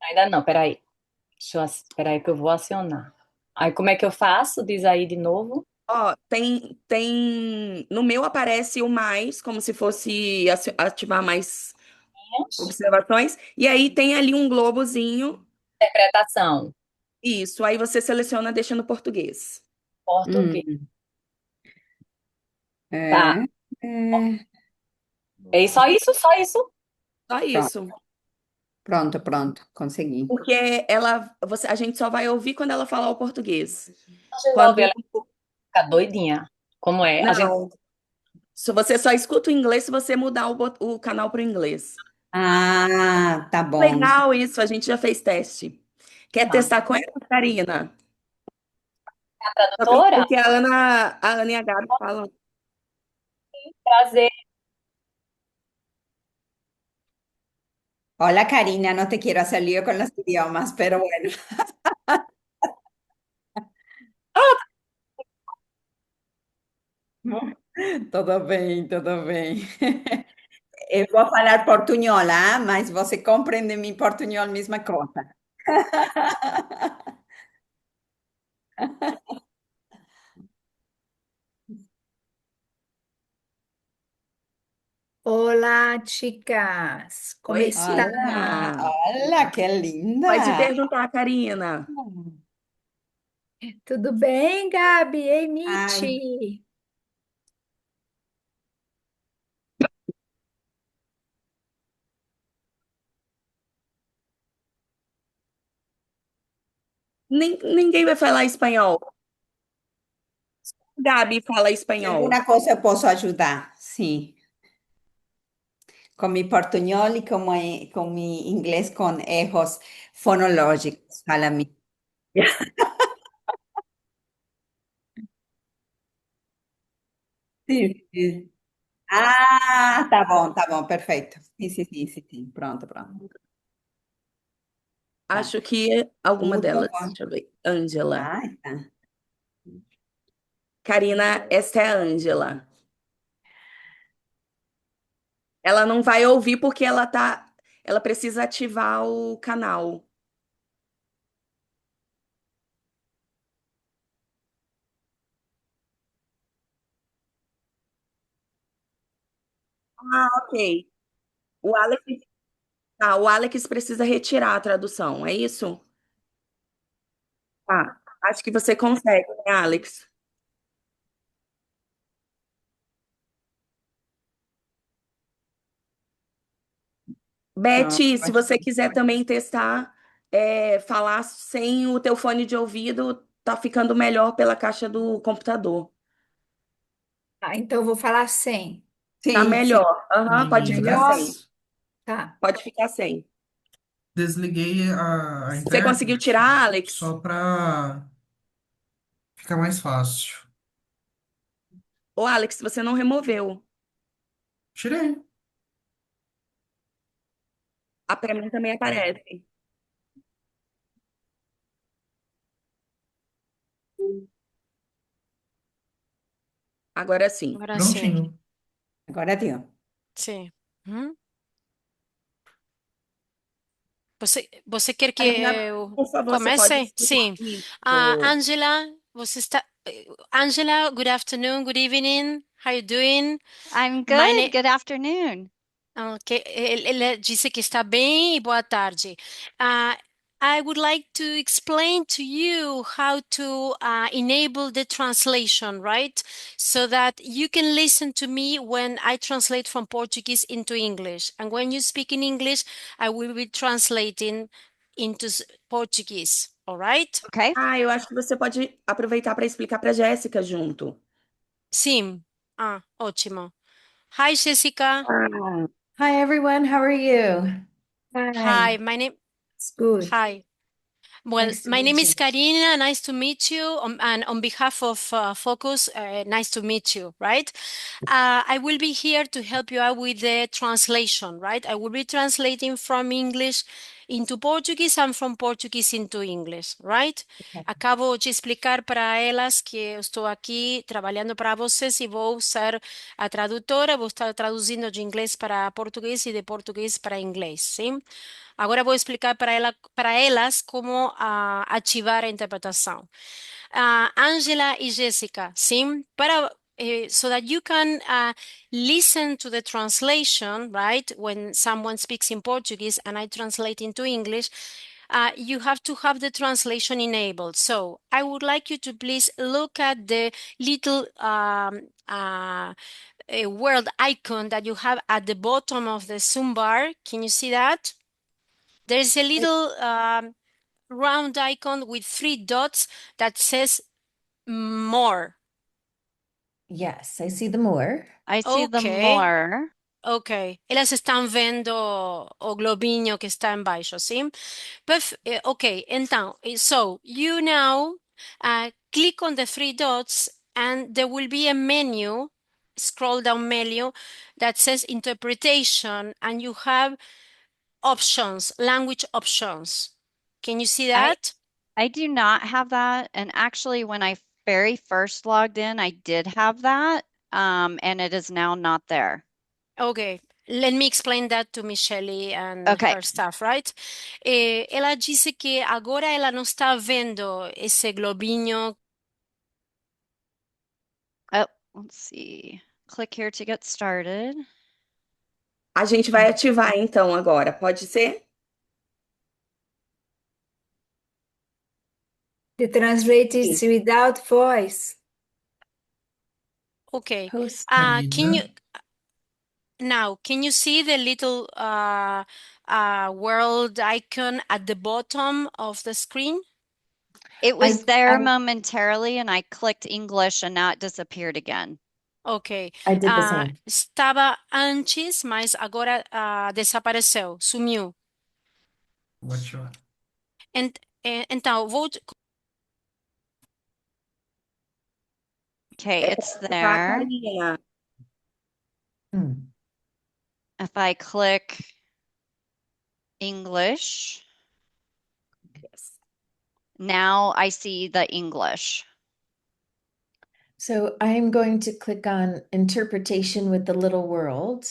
Ainda não, peraí. Peraí que eu vou acionar. Aí como é que eu faço? Diz aí de novo. Ó, no meu aparece o mais, como se fosse ativar mais observações, e aí tem ali um globozinho, Interpretação. isso, aí você seleciona deixa no português. Português. Hum, Tá. é, é, É só isso? Só isso? Só pronto, isso. pronto, pronto, consegui. Porque a gente só vai ouvir quando ela falar o português. Deixa eu ouvir Quando ela ficar doidinha. Como é? A gente não, se você só escuta o inglês se você mudar o canal para o inglês. Ah, tá bom. Legal isso, a gente já fez teste. Quer tá. testar com ela, Karina? A Porque tradutora? a Ana e a Gabi falam. Prazer. Hola Karina, no te quiero hacer lío con los idiomas, pero bueno, tudo bem, tudo bem. Eu vou falar portunhol, ah, mas você compreende mi portunhol, mesma coisa. Olá, chicas, como Oi, Hola, Tina. hola, qué Pode linda. perguntar, Karina. Tudo bem, Gabi? Ei, Ay, Miti. Ninguém vai falar espanhol. Gabi fala espanhol. alguna cosa puedo ayudar, sí, con mi portuñol y con mi inglés con ejos fonológicos, para mí. Sí, sí. Ah, tá bom, perfeito. Sim, sim, sim, sim, sim. Pronto, pronto. Tá. Acho que alguma Tudo delas. bom. Deixa eu ver. Ângela. Ai, tá. Karina, esta é a Ângela. Ela não vai ouvir porque ela precisa ativar o canal. Ah, ok. O Alex, o Alex precisa retirar a tradução, é isso? Tá. Acho que você consegue, né, Alex? Beth, Pronto, se você quiser também testar, falar sem o teu fone de ouvido, tá ficando melhor pela caixa do computador. Ah, então eu vou falar sem. Tá sim, sim. melhor. Aham, pode ficar sem. Meninas, tá. Pode ficar sem. Desliguei a Você conseguiu intérprete tirar, Alex? só para ficar mais fácil. Ô, Alex, você não removeu. Tirei. A pra mim também aparece. Agora sim. Ahora sí, Prontinho. Agora deu. sí. Uhum. Você quer que Karina, eu por favor, você pode comece? explicar Sim. isso. Angela, você está. Angela, good afternoon, good evening. How you doing? I'm My good. name. Good afternoon. Ok, ele disse que está bem e boa tarde. Ah, I would like to explain to you how to enable the translation, right? So that you can listen to me when I translate from Portuguese into English. And when you speak in English, I will be translating into Portuguese. All right? Okay. Eu acho que você pode aproveitar para explicar para Jéssica junto. Sim. Ótimo. Hi, Jessica. Ah, Hi, everyone. How are you? Hi, Hi. my name. It's good. Hi. Well, Nice to my name meet is you. Karina. Nice to meet you. And on behalf of Focus, nice to meet you, right? I will be here to help you out with the translation, right? I will be translating from English into Portuguese and from Portuguese into English, right? Ok. Acabo de explicar para elas que eu estou aqui trabalhando para vocês e vou ser a tradutora, vou estar traduzindo de inglês para português e de português para inglês, sim? Agora vou explicar para elas como ativar a interpretação. Angela y Jessica, sim? So that you can listen to the translation, right? When someone speaks in Portuguese and I translate into English, you have to have the translation enabled. So I would like you to please look at the little a world icon that you have at the bottom of the Zoom bar. Can you see that? There's a little round icon with 3 dots that says more. Yes, I see the more. I see the Ok, more. ok. Elas estão vendo o globinho que está embaixo, sim? Ok, então, so you now click on the 3 dots and there will be a menu, scroll down menu that says interpretation and you have options, language options. Can you see that? I do not have that. And actually, when I very first logged in, I did have that. And it is now not there. Okay, let me explain that to Michelle and Okay. her staff, right? Ela disse que agora ela não está vendo esse globinho. Oh, let's see. Click here to get started. A gente vai ativar então agora, pode ser? The translate is without voice. Okay. Post. Can you Karina, can you see the little world icon at the bottom of the screen? It was I- there I- momentarily, and I clicked English, and now it disappeared again. Ok. I did the same. Estava antes, mas agora desapareceu, sumiu. vou ativar. Então, vou. Okay, it's Tá, there. Karina. Hmm. If I click English, Yes. now I see the English. So I'm going to click on interpretation with the little world.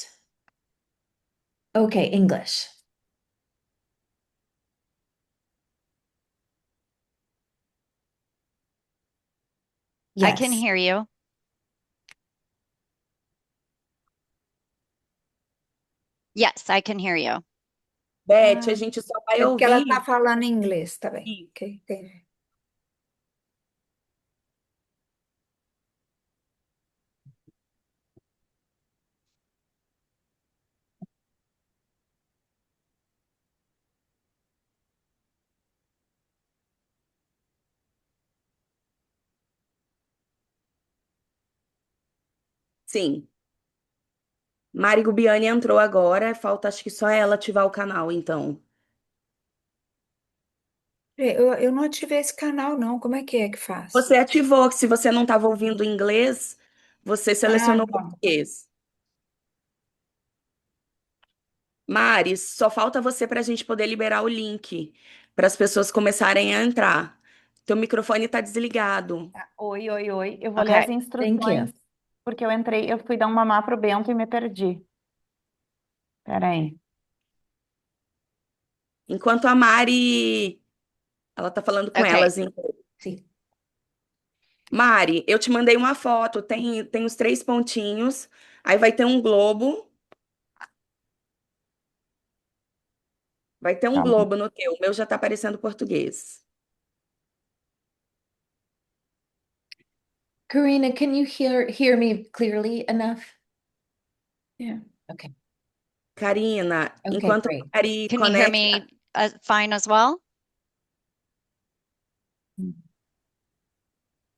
Okay, English. I can Yes. hear you. Yes, I can hear you. Beth, a gente só vai É porque ela ouvir. está falando em inglês, tá bem? Isso. Ok, entendi. Sim. Mari Gubiani entrou agora, falta acho que só ela ativar o canal, então. Eu não ativei esse canal, não. Como é que faz? Você ativou, que se você não estava ouvindo inglês, você selecionou Tá. português. Mari, só falta você para a gente poder liberar o link para as pessoas começarem a entrar. Teu microfone está desligado. Oi, oi, oi. Eu vou ler Okay. as Thank instruções, you. porque eu fui dar um mamar pro Bento e me perdi. Peraí. Enquanto a Mari, ela tá falando com Okay. elas. Então. Sim. Mari, eu te mandei uma foto, tem os 3 pontinhos, aí vai ter um globo. Vai ter um Tá bom. globo no teu, o meu já tá aparecendo português. Karina, can you hear me clearly enough? Yeah. Okay. Karina, Okay, enquanto a great. Mari Can you hear conecta, me fine as well?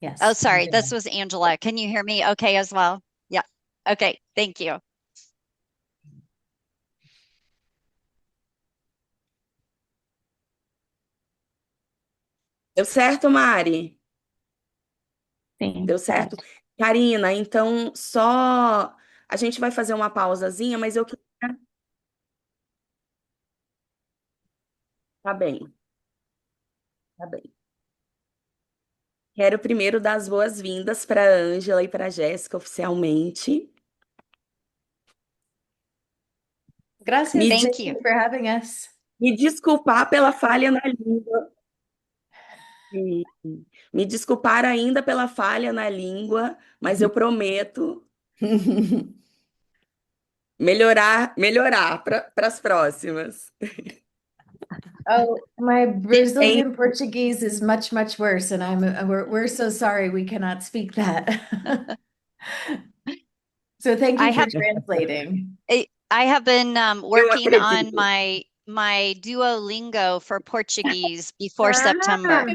Yes. Oh, I'm sorry. good. This was Angela. Can you hear me okay as well? Yeah. Okay. Thank you. deu certo, Mari? Sim, Deu certo? certo. Karina, então só a gente vai fazer uma pausazinha, mas eu queria Tá bem, tá bem. Quero primeiro dar as boas-vindas para a Ângela e para a Jéssica oficialmente. Gracias. Me, Thank Thank you you. for having us. me desculpar pela falha na língua. E me desculpar ainda pela falha na língua, mas eu prometo melhorar para as próximas. Oh, my Em- Brazilian Portuguese is much, much worse, and we're so sorry we cannot speak that. So thank I you for have translating. I have been Eu working on acredito. my Duolingo for Portuguese before September.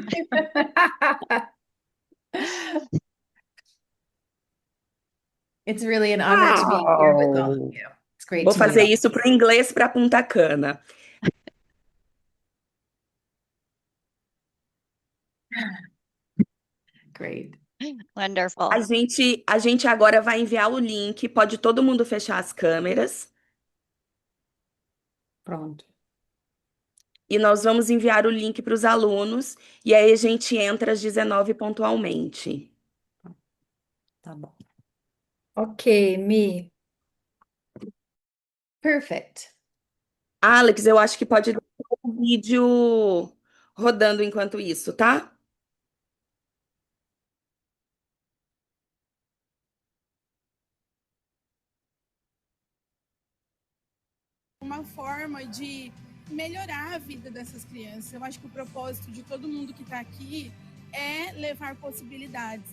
It's really an honor to be here with all of Uau! you. It's great Vou to meet fazer all. isso para o inglês para Punta Cana. Great. Wonderful. A gente agora vai enviar o link. Pode todo mundo fechar as câmeras. Pronto. E nós vamos enviar o link para os alunos. E aí a gente entra às 19 pontualmente. Tá bom. Ok, Mi. Perfect. Alex, eu acho que pode deixar o vídeo rodando enquanto isso, tá? Uma forma de melhorar a vida dessas crianças. Eu acho que o propósito de todo mundo que está aqui é levar possibilidades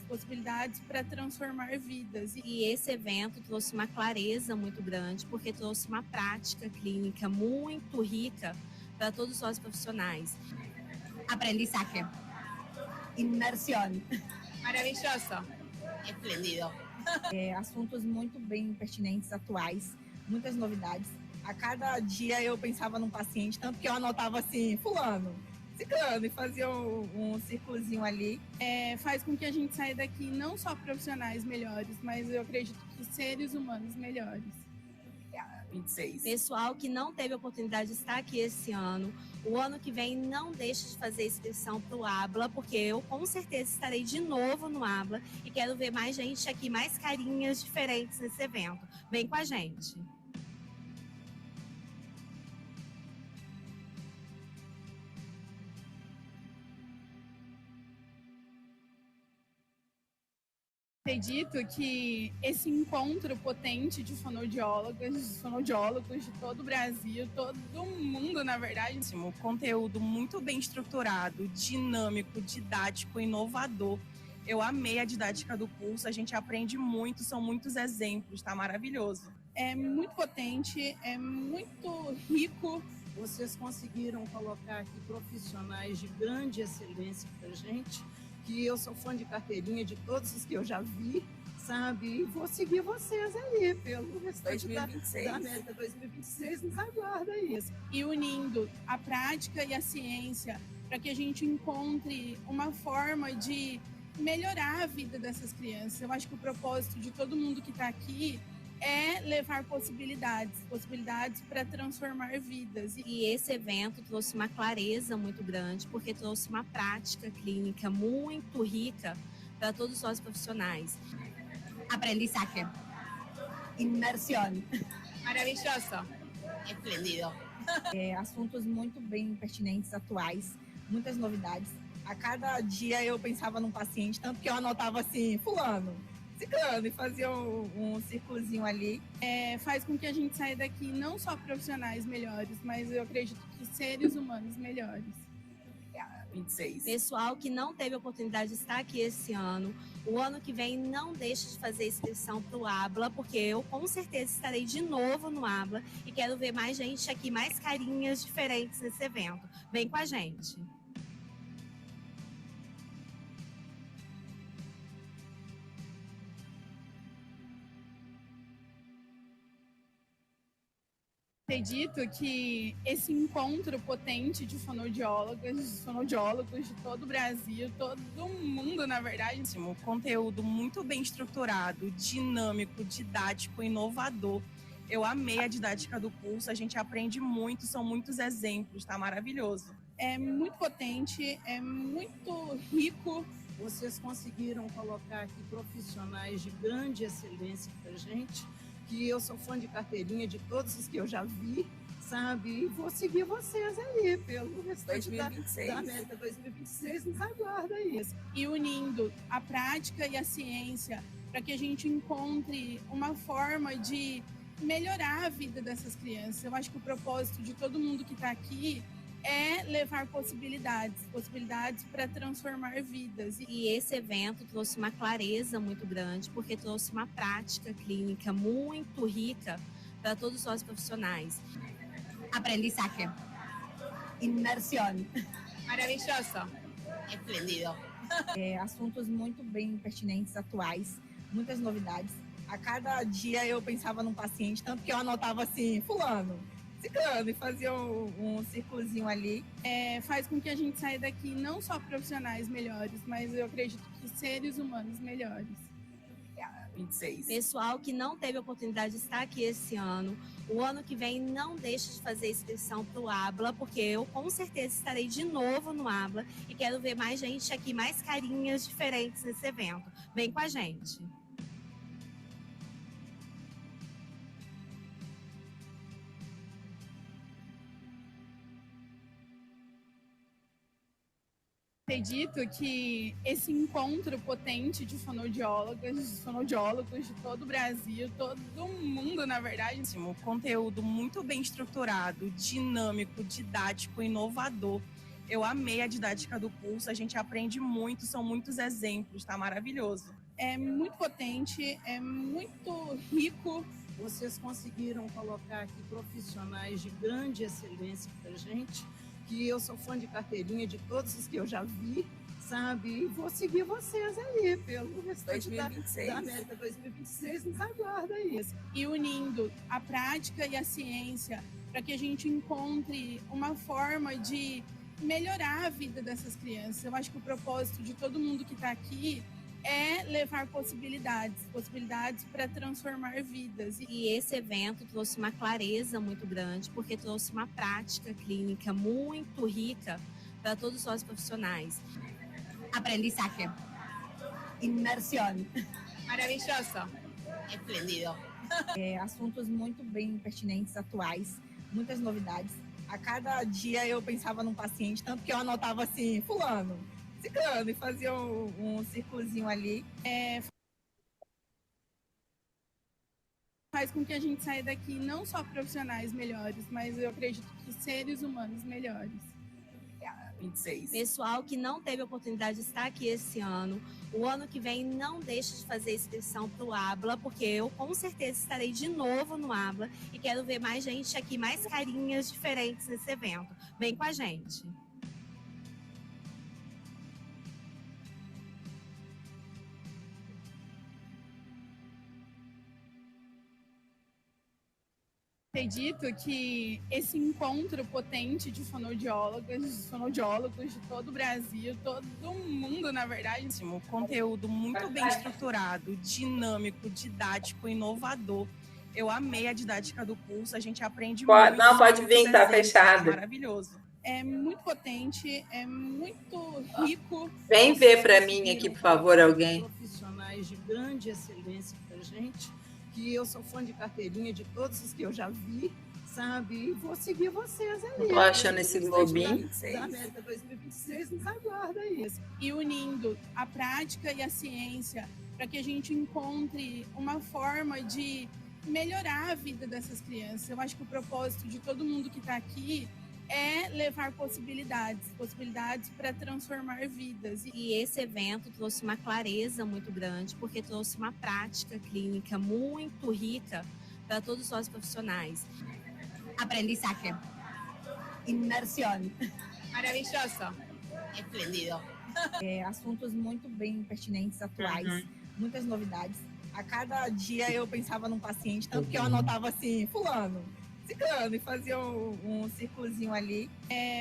para transformar vidas. E esse evento trouxe uma clareza muito grande, porque trouxe uma prática clínica muito rica para todos nós profissionais. Aprendizaje. Inmersión. Maravilhoso. Espléndido. Assuntos muito bem pertinentes, atuais, muitas novidades. A cada dia eu pensava num paciente, tanto que eu anotava assim, fulano, ciclano, e fazia um círculozinho ali. Faz com que a gente saia daqui não só profissionais melhores, mas eu acredito que seres humanos melhores. 26. Pessoal que não teve a oportunidade de estar aqui esse ano, o ano que vem não deixe de fazer inscrição para o Habla, porque eu com certeza estarei de novo no Habla e quero ver mais gente aqui, mais carinhas diferentes nesse evento. Vem com a gente. Acredito que esse encontro potente de fonoaudiólogos de todo o Brasil, todo mundo, na verdade. Conteúdo muito bem estruturado, dinâmico, didático, inovador. Eu amei a didática do curso, a gente aprende muito, são muitos exemplos, tá maravilhoso. É muito potente, é muito rico. Vocês conseguiram colocar aqui profissionais de grande excelência pra gente, que eu sou fã de carteirinha de todos os que eu já vi, sabe? E vou seguir vocês aí pelo restante 2026. Da América 2026, nos aguarda isso. E unindo a prática e a ciência para que a gente encontre uma forma de melhorar a vida dessas crianças. Eu acho que o propósito de todo mundo que está aqui é levar possibilidades para transformar vidas. E esse evento trouxe uma clareza muito grande, porque trouxe uma prática clínica muito rica para todos nós profissionais. Aprendizaje. Inmersión. Maravilhoso. Espléndido. Assuntos muito bem pertinentes, atuais, muitas novidades. A cada dia eu pensava num paciente, tanto que eu anotava assim, fulano, ciclano, e fazia um círculozinho ali. Faz com que a gente saia daqui não só profissionais melhores, mas eu acredito que seres humanos melhores. 26. Pessoal que não teve a oportunidade de estar aqui esse ano, o ano que vem não deixe de fazer inscrição para o Habla, porque eu com certeza estarei de novo no Habla e quero ver mais gente aqui, mais carinhas diferentes nesse evento. Vem com a gente. Acredito que esse encontro potente de fonoaudiólogos de todo o Brasil, todo mundo, na verdade. Conteúdo muito bem estruturado, dinâmico, didático, inovador. Eu amei a didática do curso, a gente aprende muito, são muitos exemplos, tá maravilhoso. É muito potente, é muito rico. Vocês conseguiram colocar aqui profissionais de grande excelência para gente, que eu sou fã de carteirinha de todos os que eu já vi, sabe? E vou seguir vocês aí pelo restante 2026. da América 2026, nos aguarda aí. E unindo a prática e a ciência para que a gente encontre uma forma de melhorar a vida dessas crianças. Eu acho que o propósito de todo mundo que está aqui é levar possibilidades para transformar vidas. E esse evento trouxe uma clareza muito grande, porque trouxe uma prática clínica muito rica para todos nós profissionais. Aprendizaje. Inmersión. Maravilhoso. Espléndido. Assuntos muito bem pertinentes, atuais, muitas novidades. A cada dia eu pensava num paciente, tanto que eu anotava assim, fulano, ciclano, e fazia um círculozinho ali. Faz com que a gente saia daqui não só profissionais melhores, mas eu acredito que seres humanos melhores. 26. Pessoal que não teve a oportunidade de estar aqui esse ano, o ano que vem não deixe de fazer inscrição para o ABLA, porque eu com certeza estarei de novo no ABLA e quero ver mais gente aqui, mais carinhas diferentes nesse evento. Vem com a gente. Acredito que esse encontro potente de fonoaudiólogos de todo o Brasil, todo mundo, na verdade. Conteúdo muito bem estruturado, dinâmico, didático, inovador. Eu amei a didática do curso, a gente aprende muito, são muitos exemplos, tá maravilhoso. É muito potente, é muito rico. Vocês conseguiram colocar aqui profissionais de grande excelência para gente, que eu sou fã de carteirinha de todos os que eu já vi, sabe? E vou seguir vocês aí pelo restante 2026. da América 2026, nos aguarda aí. E unindo a prática e a ciência para que a gente encontre uma forma de melhorar a vida dessas crianças. Eu acho que o propósito de todo mundo que está aqui é levar possibilidades para transformar vidas. E esse evento trouxe uma clareza muito grande, porque trouxe uma prática clínica muito rica para todos nós profissionais. Aprendizaje. Inmersión. Maravilhoso. Espléndido. Assuntos muito bem pertinentes, atuais, muitas novidades. A cada dia eu pensava num paciente, tanto que eu anotava assim, fulano, ciclano, e fazia um círculozinho ali. Faz com que a gente saia daqui não só profissionais melhores, mas eu acredito que seres humanos melhores. 26. Pessoal que não teve a oportunidade de estar aqui esse ano, o ano que vem não deixe de fazer inscrição para o ABLA, porque eu com certeza estarei de novo no ABLA e quero ver mais gente aqui, mais carinhas diferentes nesse evento. Vem com a gente. Acredito que esse encontro potente de fonoaudiólogos de todo o Brasil, todo mundo, na verdade. Conteúdo muito bem estruturado, dinâmico, didático, inovador. Eu amei a didática do curso, a gente aprende muito. Não, pode vir, tá exemplos, fechado. Maravilhoso. É muito potente, é muito rico. Vem ver para mim aqui, por favor, alguém. Profissionais de grande excelência para gente, que eu sou fã de carteirinha de todos os que eu já vi, sabe? E vou seguir vocês aí. Tô achando esse globinho. Da América 2026, nos aguarda aí. E unindo a prática e a ciência para que a gente encontre uma forma de melhorar a vida dessas crianças. Eu acho que o propósito de todo mundo que está aqui é levar possibilidades para transformar vidas. E esse evento trouxe uma clareza muito grande, porque trouxe uma prática clínica muito rica para todos nós profissionais. Aprendizaje. Inmersión. Maravilhoso. Espléndido. Assuntos muito bem pertinentes, atuais, muitas novidades. A cada dia eu pensava num paciente, tanto que eu anotava assim, fulano, ciclano, e fazia um círculozinho ali.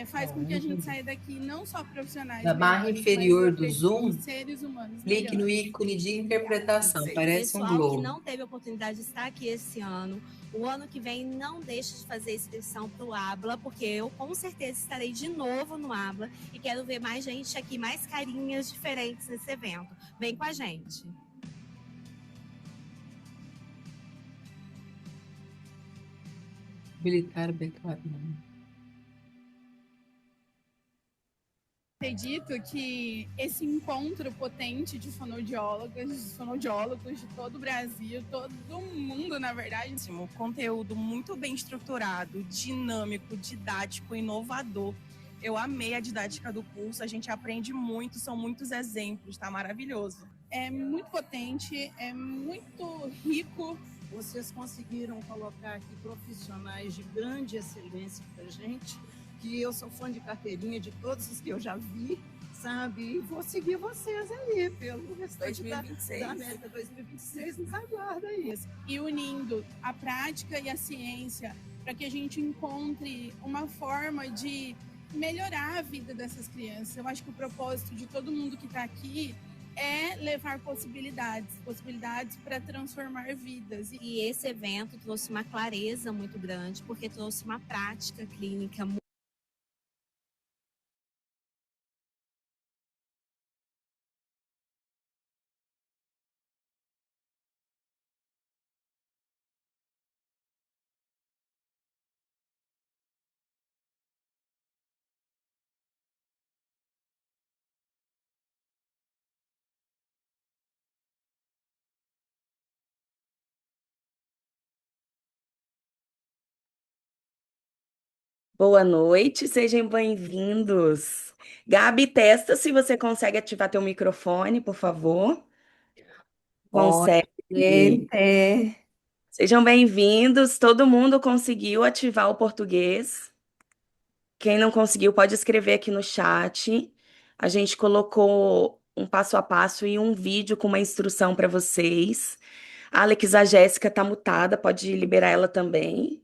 Faz com que a gente saia daqui não só profissionais. Na barra melhores, inferior mas do Zoom, seres humanos clique no melhores. ícone de interpretação, parece um Pessoal que globo. não teve a oportunidade de estar aqui esse ano, o ano que vem não deixe de fazer inscrição para o Habla, porque eu com certeza estarei de novo no Habla e quero ver mais gente aqui, mais carinhas diferentes nesse evento. Vem com a gente. Habilitar background. Acredito que esse encontro potente de fonoaudiólogos de todo o Brasil, todo mundo, na verdade. Conteúdo muito bem estruturado, dinâmico, didático, inovador. Eu amei a didática do curso, a gente aprende muito, são muitos exemplos, tá maravilhoso. É muito potente, é muito rico. Vocês conseguiram colocar aqui profissionais de grande excelência para gente, que eu sou fã de carteirinha de todos os que eu já vi, sabe? E vou seguir vocês aí pelo restante 2026. Da América 2026, nos aguarda isso. E unindo a prática e a ciência para que a gente encontre uma forma de melhorar a vida dessas crianças. Eu acho que o propósito de todo mundo que está aqui é levar possibilidades para transformar vidas. E esse evento trouxe uma clareza muito grande, porque trouxe uma prática clínica muito. Boa noite, sejam bem-vindos. Gabi, testa se você consegue ativar teu microfone, por favor. Oi, Consegue. gente. Sejam bem-vindos. Todo mundo conseguiu ativar o português? Quem não conseguiu, pode escrever aqui no chat. A gente colocou um passo a passo e um vídeo com uma instrução para vocês. Alex, a Jéssica tá mutada, pode liberar ela também.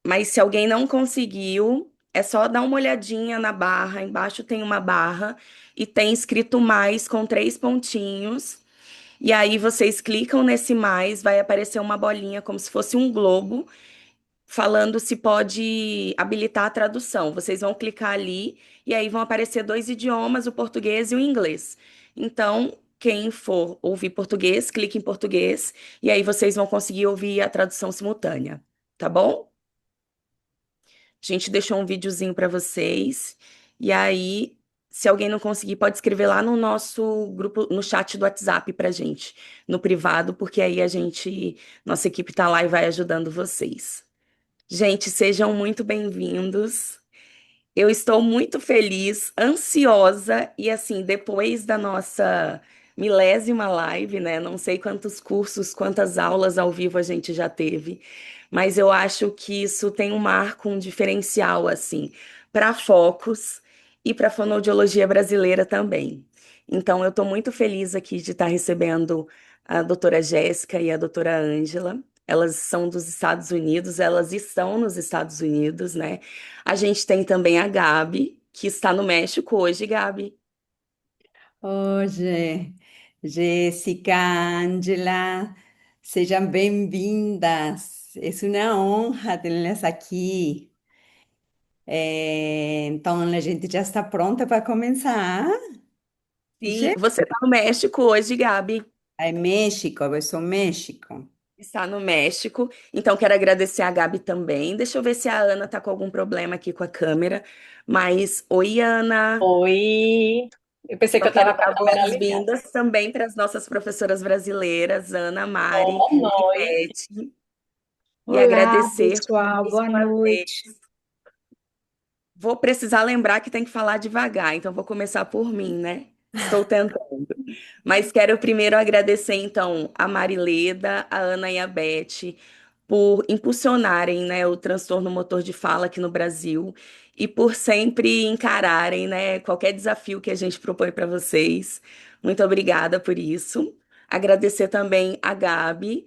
Mas se alguém não conseguiu, é só dar uma olhadinha na barra. Embaixo tem uma barra e tem escrito mais com 3 pontinhos. E aí vocês clicam nesse mais, vai aparecer uma bolinha como se fosse um globo, falando se pode habilitar a tradução. Vocês vão clicar ali e aí vão aparecer 2 idiomas, o português e o inglês. Então, quem for ouvir português, clique em português e aí vocês vão conseguir ouvir a tradução simultânea, tá bom? A gente deixou um videozinho para vocês. E aí, se alguém não conseguir, pode escrever lá no nosso grupo, no chat do WhatsApp pra gente, no privado, porque aí nossa equipe tá lá e vai ajudando vocês. Gente, sejam muito bem-vindos. Eu estou muito feliz, ansiosa e assim, depois da nossa milésima live, né? Não sei quantos cursos, quantas aulas ao vivo a gente já teve, mas eu acho que isso tem um marco, um diferencial assim, para Focus e para a fonoaudiologia brasileira também. Então, eu estou muito feliz aqui de estar recebendo a doutora Jéssica e a doutora Ângela. Elas são dos Estados Unidos, elas estão nos Estados Unidos, né? A gente tem também a Gabi, que está no México hoje, Gabi. Hoje, Jéssica, Ângela, sejam bem-vindas. É uma honra tê-las aqui. Então, a gente já está pronta para começar. Sim, você está no México hoje, Gabi. É México, eu sou México. Está no México, então quero agradecer a Gabi também. Deixa eu ver se a Ana está com algum problema aqui com a câmera. Mas, oi, Ana. Oi. Eu pensei que eu Quero estava com a dar câmera ligada. boas-vindas também para as nossas professoras brasileiras, Ana, Mari Boa e noite. Beth. E Olá, agradecer pessoal, mais boa uma noite. vez. Vou precisar lembrar que tem que falar devagar, então vou começar por mim, né? Estou tentando. Mas quero primeiro agradecer, então, a Marileda, a Ana e a Beth por impulsionarem, né, o transtorno motor de fala aqui no Brasil e por sempre encararem, né, qualquer desafio que a gente propõe para vocês. Muito obrigada por isso. Agradecer também a Gabi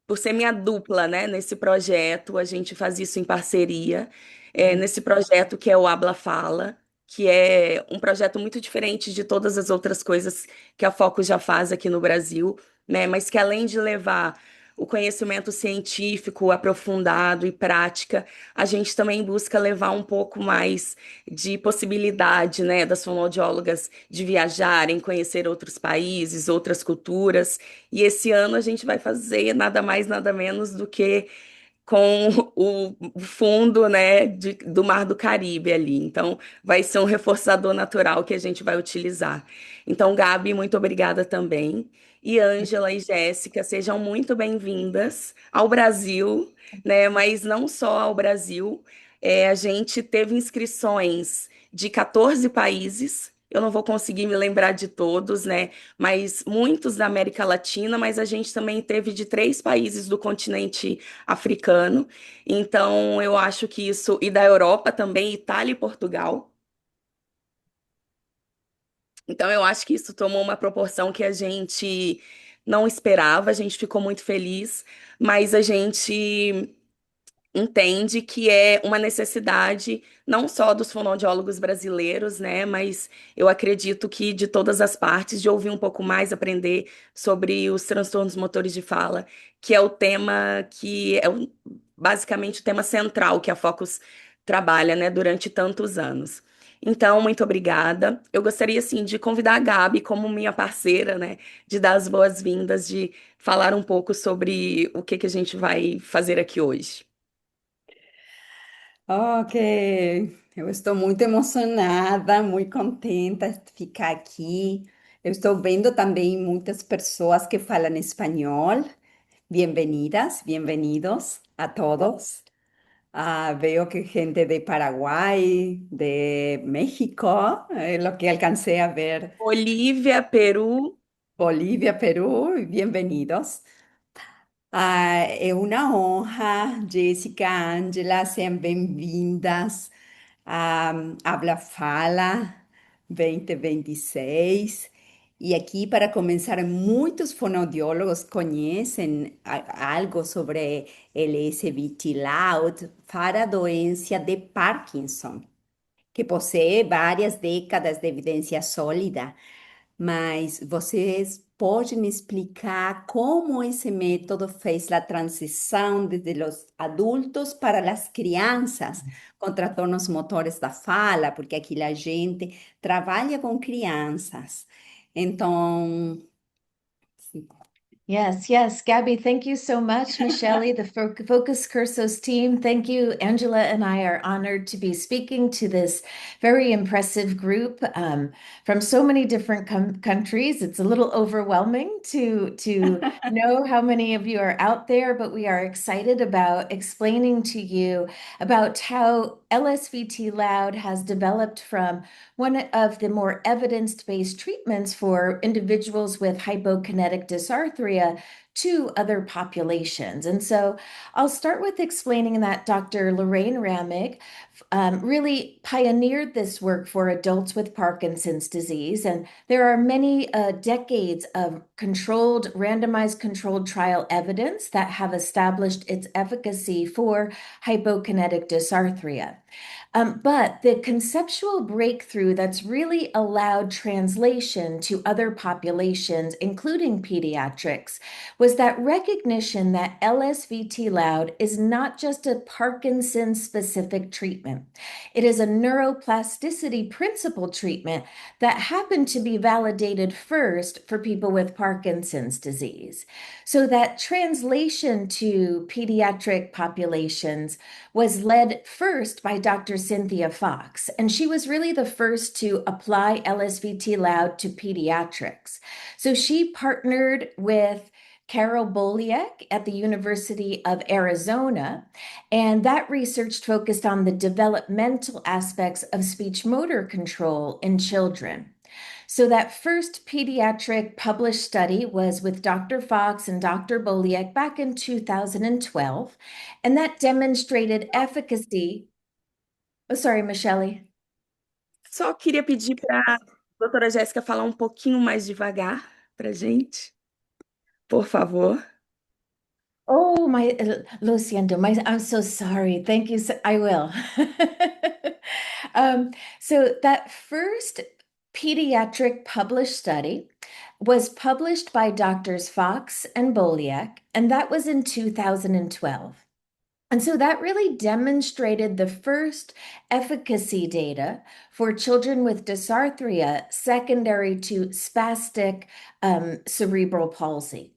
por ser minha dupla, né, nesse projeto. A gente faz isso em parceria, nesse projeto que é o Habla Fala, que é um projeto muito diferente de todas as outras coisas que a Focus já faz aqui no Brasil, né? Mas que além de levar o conhecimento científico aprofundado e prática, a gente também busca levar um pouco mais de possibilidade, né, das fonoaudiólogas de viajarem, conhecer outros países, outras culturas. E esse ano a gente vai fazer nada mais, nada menos do que com o fundo, né, do Mar do Caribe ali. Então, vai ser um reforçador natural que a gente vai utilizar. Então, Gabi, muito obrigada também. E Ângela e Jéssica, sejam muito bem-vindas ao Brasil, né? Mas não só ao Brasil. A gente teve inscrições de 14 países. Eu não vou conseguir me lembrar de todos, né? Mas muitos da América Latina, mas a gente também teve de 3 países do continente africano. Então, eu acho que isso, e da Europa também, Itália e Portugal. Então, eu acho que isso tomou uma proporção que a gente não esperava, a gente ficou muito feliz, mas a gente entende que é uma necessidade não só dos fonoaudiólogos brasileiros, né, mas eu acredito que de todas as partes, de ouvir um pouco mais, aprender sobre os transtornos motores de fala, que é o tema que é basicamente o tema central que a Focus trabalha, né, durante tantos anos. Então, muito obrigada. Eu gostaria, assim, de convidar a Gabi como minha parceira, né, de dar as boas-vindas, de falar um pouco sobre o que que a gente vai fazer aqui hoje. Ok, eu estou muito emocionada, muito contenta de ficar aqui. Eu estou vendo também muitas pessoas que falam espanhol. Bienvenidas, bienvenidos a todos. Veo que gente de Paraguay, de México, lo que alcancé a ver. Bolívia, Peru. Bolivia, Perú, bienvenidos. É uma honra, Jéssica, Ângela, sejam bem-vindas a Habla Fala 2026. E aqui, para começar, muitos fonoaudiólogos conhecem algo sobre LSVT Loud para a doença de Parkinson, que possui várias décadas de evidência sólida. Mas vocês podem explicar como esse método fez a transição desde os adultos para as crianças com transtornos motores da fala, porque aqui a gente trabalha com crianças. Então, Yes, yes. Gabby, thank you so much. Michelle, the Focus Cursos team, thank you. Angela and I are honored to be speaking to this very impressive group from so many different countries. It's a little overwhelming to know how many of you are out there, but we are excited about explaining to you about how LSVT Loud has developed from one of the more evidence-based treatments for individuals with hypokinetic dysarthria to other populations. And so I'll start with explaining that Dr. Lorraine Ramig really pioneered this work for adults with Parkinson's disease. And there are many decades of randomized controlled trial evidence that have established its efficacy for hypokinetic dysarthria. But the conceptual breakthrough that's really allowed translation to other populations, including pediatrics, was that recognition that LSVT Loud is not just a Parkinson-specific treatment. It is a neuroplasticity principle treatment that happened to be validated first for people with Parkinson's disease. So that translation to pediatric populations was led first by Dr. Cynthia Fox, and she was really the first to apply LSVT Loud to pediatrics. So she partnered with Carol Boliek at the University of Arizona, and that research focused on the developmental aspects of speech motor control in children. So that first pediatric published study was with Dr. Fox and Dr. Boliek back in 2012, and that demonstrated efficacy. Oh, sorry, Michelle. Só queria pedir para a doutora Jéssica falar um pouquinho mais devagar para gente, por favor. Oh, lo siento, I'm so sorry. Thank you. I will. So that first pediatric published study was published by Doctors Fox and Boliak, and that was in 2012. And so that really demonstrated the first efficacy data for children with dysarthria secondary to spastic cerebral palsy.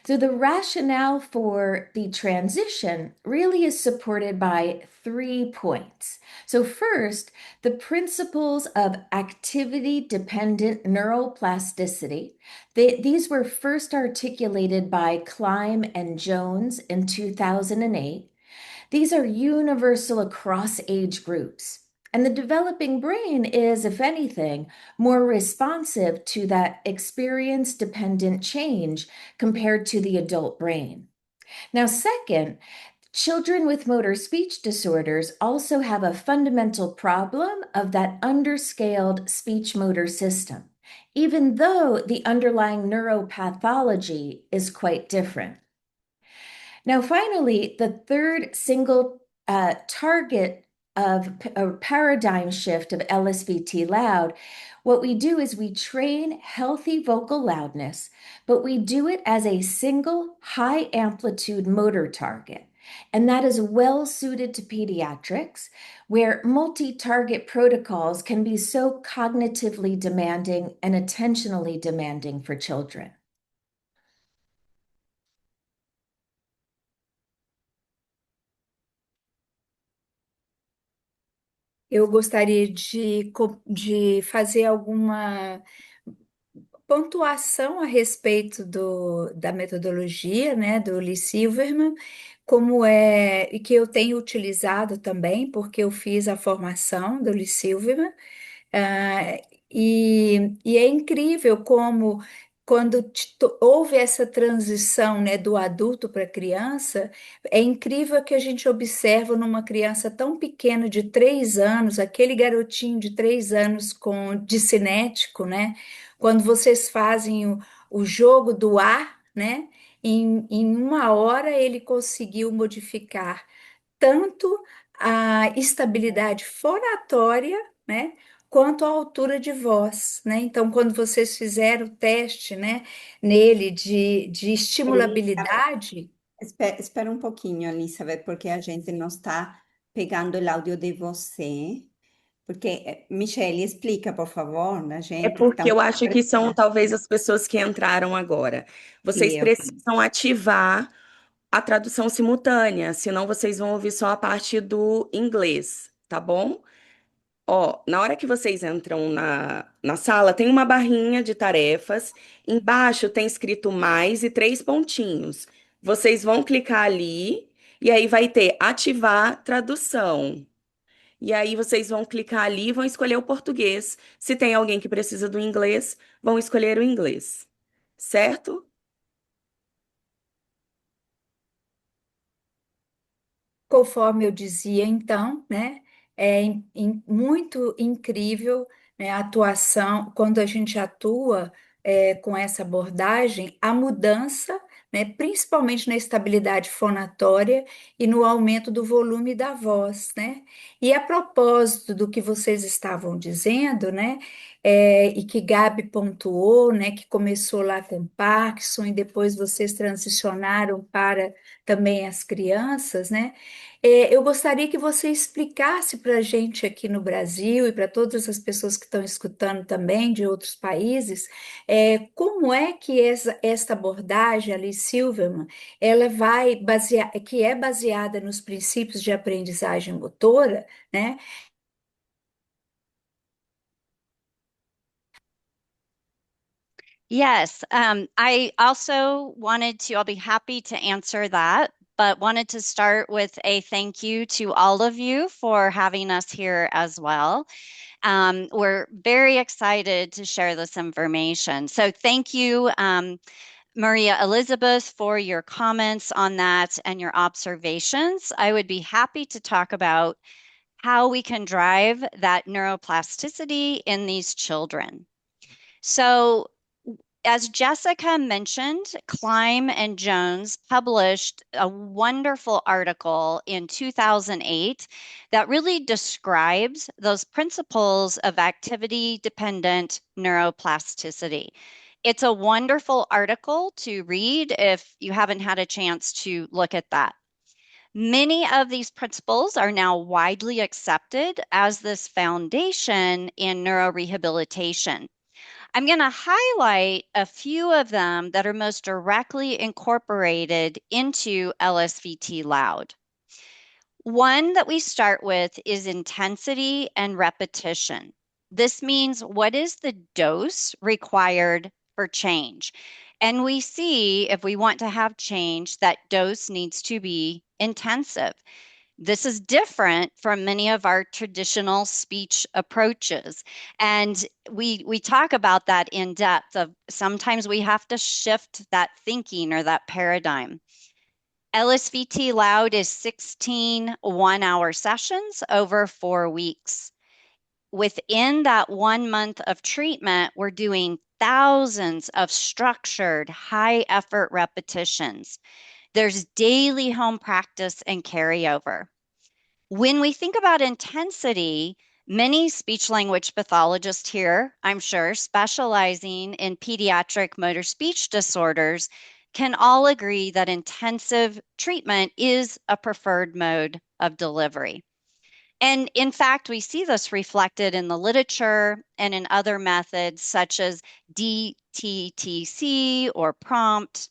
So the rationale for the transition really is supported by 3 points. So first, the principles of activity-dependent neuroplasticity. These were first articulated by Klein and Jones in 2008. These are universal across age groups. And the developing brain is, if anything, more responsive to that experience-dependent change compared to the adult brain. Now, second, children with motor speech disorders also have a fundamental problem of that underscaled speech motor system, even though the underlying neuropathology is quite different. Now, finally, the third single target of a paradigm shift of LSVT loud, what we do is we train healthy vocal loudness, but we do it as a single high amplitude motor target. And that is well suited to pediatrics, where multi-target protocols can be so cognitively demanding and attentionally demanding for children. Eu gostaria de fazer alguma pontuação a respeito da metodologia, né, do Lee Silverman, como é, e que eu tenho utilizado também, porque eu fiz a formação do Lee Silverman, ah, e é incrível como, quando houve essa transição, né, do adulto para a criança, é incrível que a gente observa numa criança tão pequena de 3 anos, aquele garotinho de 3 anos com discinético, né? Quando vocês fazem o jogo do ar, né? Em 1 hora ele conseguiu modificar tanto a estabilidade fonatória, né, quanto a altura de voz, né? Então, quando vocês fizeram o teste, né, nele de estimulabilidade, Espera um pouquinho, Elizabeth, porque a gente não está pegando o áudio de você. Porque, Michele, explica, por favor, a É gente que está porque um eu pouco acho que são talvez as pessoas que entraram agora. Vocês Sim, precisam ativar a tradução simultânea, senão vocês vão ouvir só a parte do inglês, tá bom? Ó, na hora que vocês entram na sala, tem uma barrinha de tarefas. Embaixo tem escrito mais e 3 pontinhos. Vocês vão clicar ali e aí vai ter ativar tradução. E aí vocês vão clicar ali e vão escolher o português. Se tem alguém que precisa do inglês, vão escolher o inglês. Certo? conforme eu dizia então, né, muito incrível, né, a atuação, quando a gente atua com essa abordagem, a mudança, né, principalmente na estabilidade fonatória e no aumento do volume da voz, né? E a propósito do que vocês estavam dizendo, né, e que Gabi pontuou, né, que começou lá com Parkinson e depois vocês transicionaram para também as crianças, né? Eu gostaria que você explicasse para a gente aqui no Brasil e para todas as pessoas que estão escutando também de outros países, como é que esta abordagem, ali, Silverman, ela vai basear, que é baseada nos princípios de aprendizagem motora, né? Yes, I also wanted to, I'll be happy to answer that, but wanted to start with a thank you to all of you for having us here as well. We're very excited to share this information. So thank you, Maria Elizabeth, for your comments on that and your observations. I would be happy to talk about how we can drive that neuroplasticity in these children. So as Jessica mentioned, Klein and Jones published a wonderful article in 2008 that really describes those principles of activity-dependent neuroplasticity. It's a wonderful article to read if you haven't had a chance to look at that. Many of these principles are now widely accepted as this foundation in neurorehabilitation. I'm going to highlight a few of them that are most directly incorporated into LSVT Loud. One that we start with is intensity and repetition. This means what is the dose required for change? And we see if we want to have change, that dose needs to be intensive. This is different from many of our traditional speech approaches. And we talk about that in depth of sometimes we have to shift that thinking or that paradigm. LSVT Loud is 16 one-hour sessions over 4 weeks. Within that 1 month of treatment, we're doing thousands of structured, high-effort repetitions. There's daily home practice and carryover. When we think about intensity, many speech language pathologists here, I'm sure, specializing in pediatric motor speech disorders, can all agree that intensive treatment is a preferred mode of delivery. And in fact, we see this reflected in the literature and in other methods such as DTTC or prompt.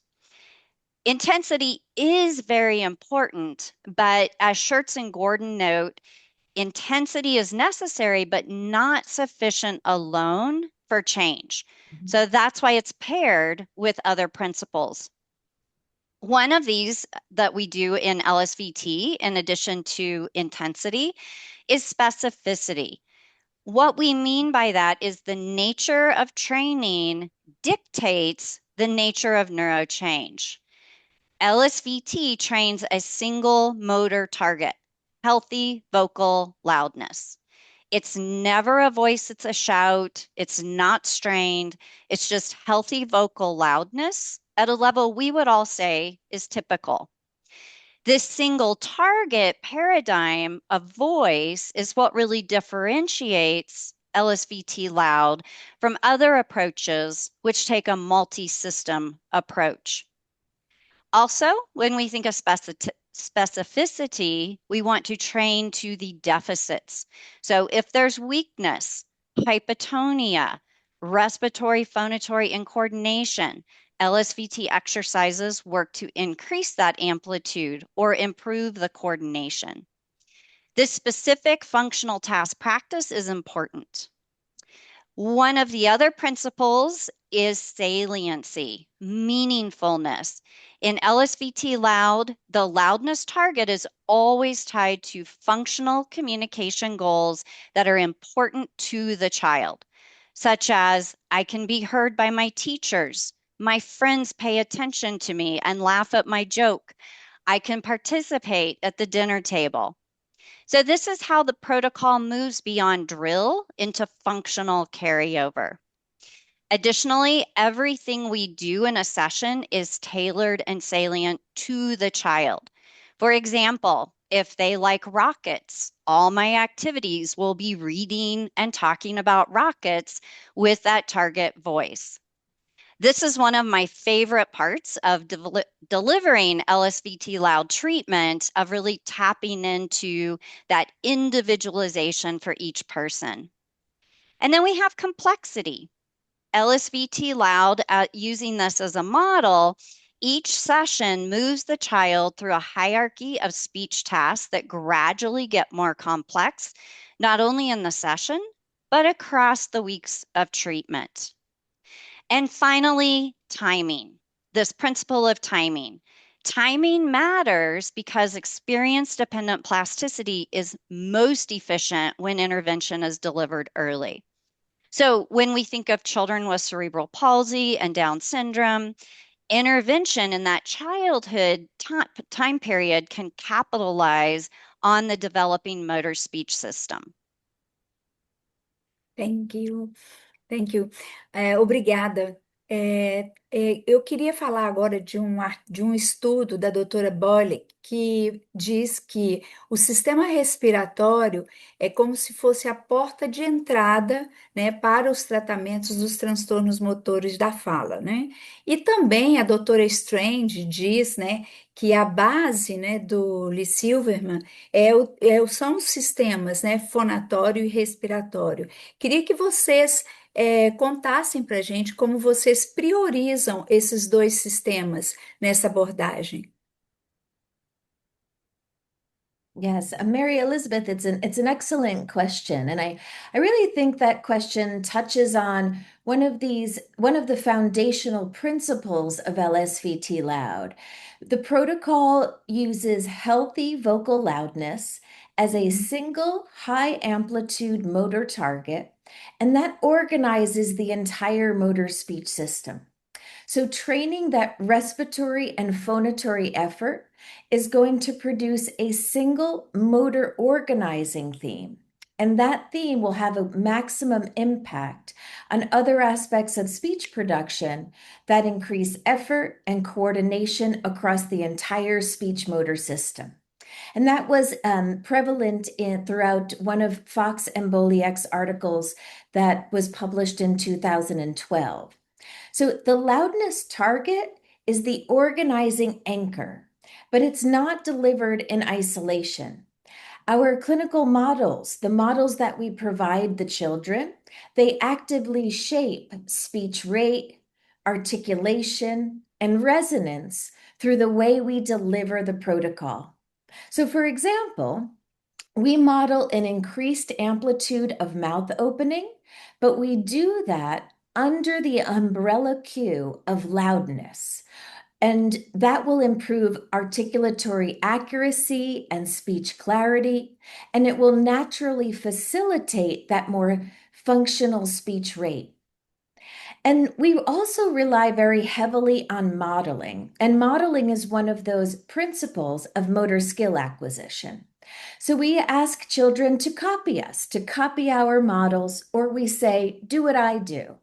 Intensity is very important, but as Schertz and Gordon note, intensity is necessary, but not sufficient alone for change. So that's why it's paired with other principles. One of these that we do in LSVT, in addition to intensity, is specificity. What we mean by that is the nature of training dictates the nature of neurochange. LSVT trains a single motor target, healthy vocal loudness. It's never a voice, it's a shout, it's not strained, it's just healthy vocal loudness at a level we would all say is typical. This single target paradigm of voice is what really differentiates LSVT Loud from other approaches which take a multi-system approach. Also, when we think of specificity, we want to train to the deficits. So if there's weakness, hypotonia, respiratory, phonatory incoordination, LSVT exercises work to increase that amplitude or improve the coordination. This specific functional task practice is important. One of the other principles is saliency, meaningfulness. In LSVT Loud, the loudness target is always tied to functional communication goals that are important to the child, such as I can be heard by my teachers, my friends pay attention to me and laugh at my joke, I can participate at the dinner table. So this is how the protocol moves beyond drill into functional carryover. Additionally, everything we do in a session is tailored and salient to the child. For example, if they like rockets, all my activities will be reading and talking about rockets with that target voice. This is one of my favorite parts of delivering LSVT Loud treatment, of really tapping into that individualization for each person. And then we have complexity. LSVT Loud, using this as a model, each session moves the child through a hierarchy of speech tasks that gradually get more complex, not only in the session, but across the weeks of treatment. And finally, timing, this principle of timing. Timing matters because experience-dependent plasticity is most efficient when intervention is delivered early. So when we think of children with cerebral palsy and Down syndrome, intervention in that childhood time period can capitalize on the developing motor speech system. Thank you. Thank you. Obrigada. Eu queria falar agora de um estudo da doutora Boyle que diz que o sistema respiratório é como se fosse a porta de entrada, né, para os tratamentos dos transtornos motores da fala, né? E também a doutora Strange diz, né, que a base, né, do Lee Silverman são os sistemas, né, fonatório e respiratório. Queria que vocês contassem para a gente como vocês priorizam esses dois sistemas nessa abordagem. Yes, Mary Elizabeth, it's an excellent question, and I really think that question touches on one of the foundational principles of LSVT Loud. The protocol uses healthy vocal loudness as a single high amplitude motor target, and that organizes the entire motor speech system. So training that respiratory and phonatory effort is going to produce a single motor organizing theme. And that theme will have a maximum impact on other aspects of speech production that increase effort and coordination across the entire speech motor system. And that was prevalent throughout one of Fox and Boliak's articles that was published in 2012. So the loudness target is the organizing anchor, but it's not delivered in isolation. Our clinical models, the models that we provide the children, they actively shape speech rate, articulation, and resonance through the way we deliver the protocol. So, for example, we model an increased amplitude of mouth opening, but we do that under the umbrella cue of loudness. And that will improve articulatory accuracy and speech clarity, and it will naturally facilitate that more functional speech rate. And we also rely very heavily on modeling, and modeling is one of those principles of motor skill acquisition. So we ask children to copy us, to copy our models, or we say, do what I do.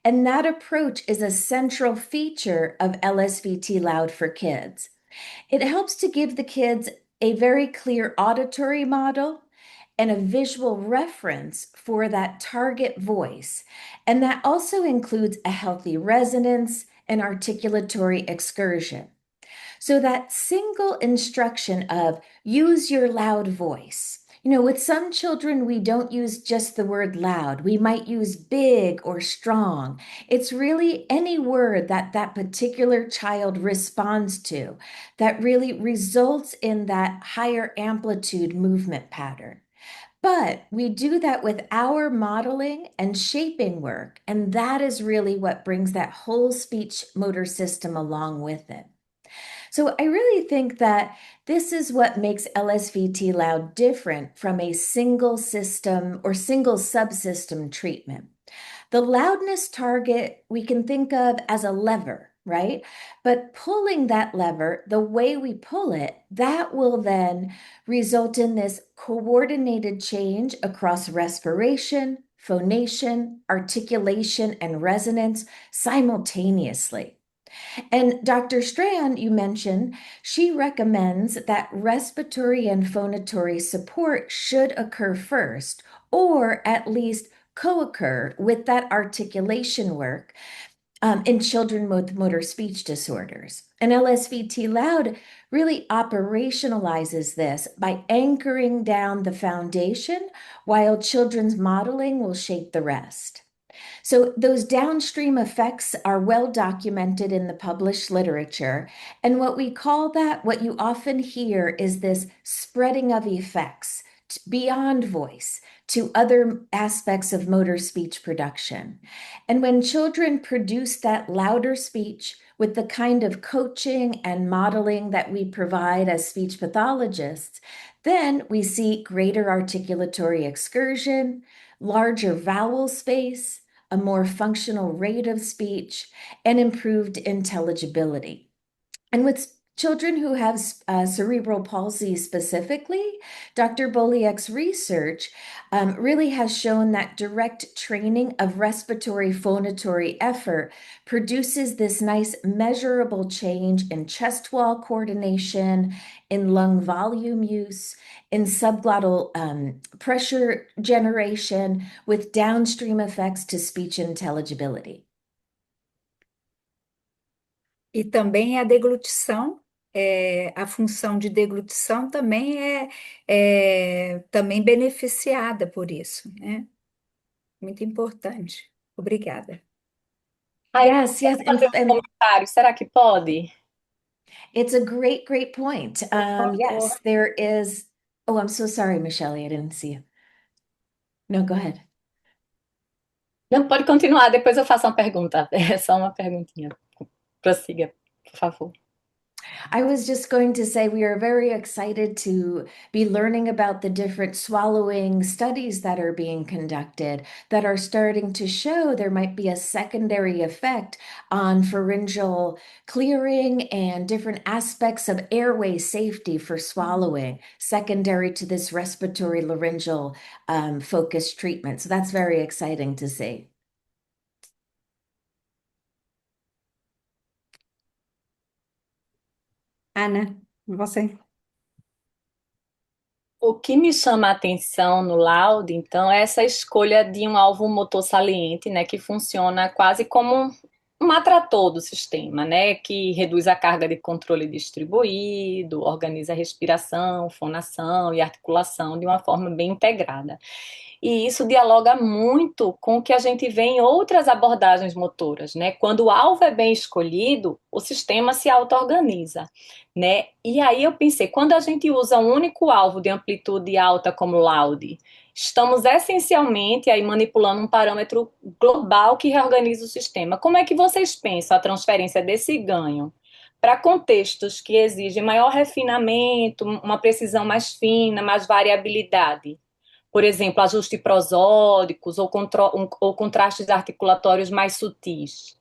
And that approach is a central feature of LSVT Loud for Kids. It helps to give the kids a very clear auditory model and a visual reference for that target voice. And that also includes a healthy resonance and articulatory excursion. So that single instruction of use your loud voice. You know, with some children, we don't use just the word loud. We might use big or strong. It's really any word that that particular child responds to that really results in that higher amplitude movement pattern. But we do that with our modeling and shaping work, and that is really what brings that whole speech motor system along with it. So I really think that this is what makes LSVT Loud different from a single system or single subsystem treatment. The loudness target we can think of as a lever, right? But pulling that lever, the way we pull it, that will then result in this coordinated change across respiration, phonation, articulation, and resonance simultaneously. And Dr. Strand, you mentioned, she recommends that respiratory and phonatory support should occur first, or at least co-occur with that articulation work in children with motor speech disorders. And LSVT Loud really operationalizes this by anchoring down the foundation while children's modeling will shape the rest. So those downstream effects are well documented in the published literature. And what we call that, what you often hear is this spreading of effects beyond voice to other aspects of motor speech production. And when children produce that louder speech with the kind of coaching and modeling that we provide as speech pathologists, then we see greater articulatory excursion, larger vowel space, a more functional rate of speech, and improved intelligibility. And what's children who have cerebral palsy specifically, Dr. Boliak's research really has shown that direct training of respiratory phonatory effort produces this nice measurable change in chest wall coordination, in lung volume use, in subglottal pressure generation, with downstream effects to speech intelligibility. E também a deglutição, a função de deglutição também é também beneficiada por isso, né? Muito importante. Obrigada. Ai, Yes, yes, fazer um comentário, será que pode? it's a great point. Yes, there is. Oh, I'm so sorry, Michelle, I didn't see you. No, go ahead. Não, pode continuar, depois eu faço uma pergunta. É só uma perguntinha. Prossiga, por favor. I was just going to say we are very excited to be learning about the different swallowing studies that are being conducted that are starting to show there might be a secondary effect on pharyngeal clearing and different aspects of airway safety for swallowing, secondary to this respiratory laryngeal focused treatment. So that's very exciting to see. Ana, você? O que me chama a atenção no laudo, então, é essa escolha de um alvo motor saliente, né, que funciona quase como um atrator do sistema, né, que reduz a carga de controle distribuído, organiza a respiração, fonação e articulação de uma forma bem integrada. E isso dialoga muito com o que a gente vê em outras abordagens motoras, né? Quando o alvo é bem escolhido, o sistema se auto-organiza, né? E aí eu pensei, quando a gente usa um único alvo de amplitude alta como Laude, estamos essencialmente aí manipulando um parâmetro global que reorganiza o sistema. Como é que vocês pensam a transferência desse ganho para contextos que exigem maior refinamento, uma precisão mais fina, mais variabilidade? Por exemplo, ajuste prosódicos ou contrastes articulatórios mais sutis.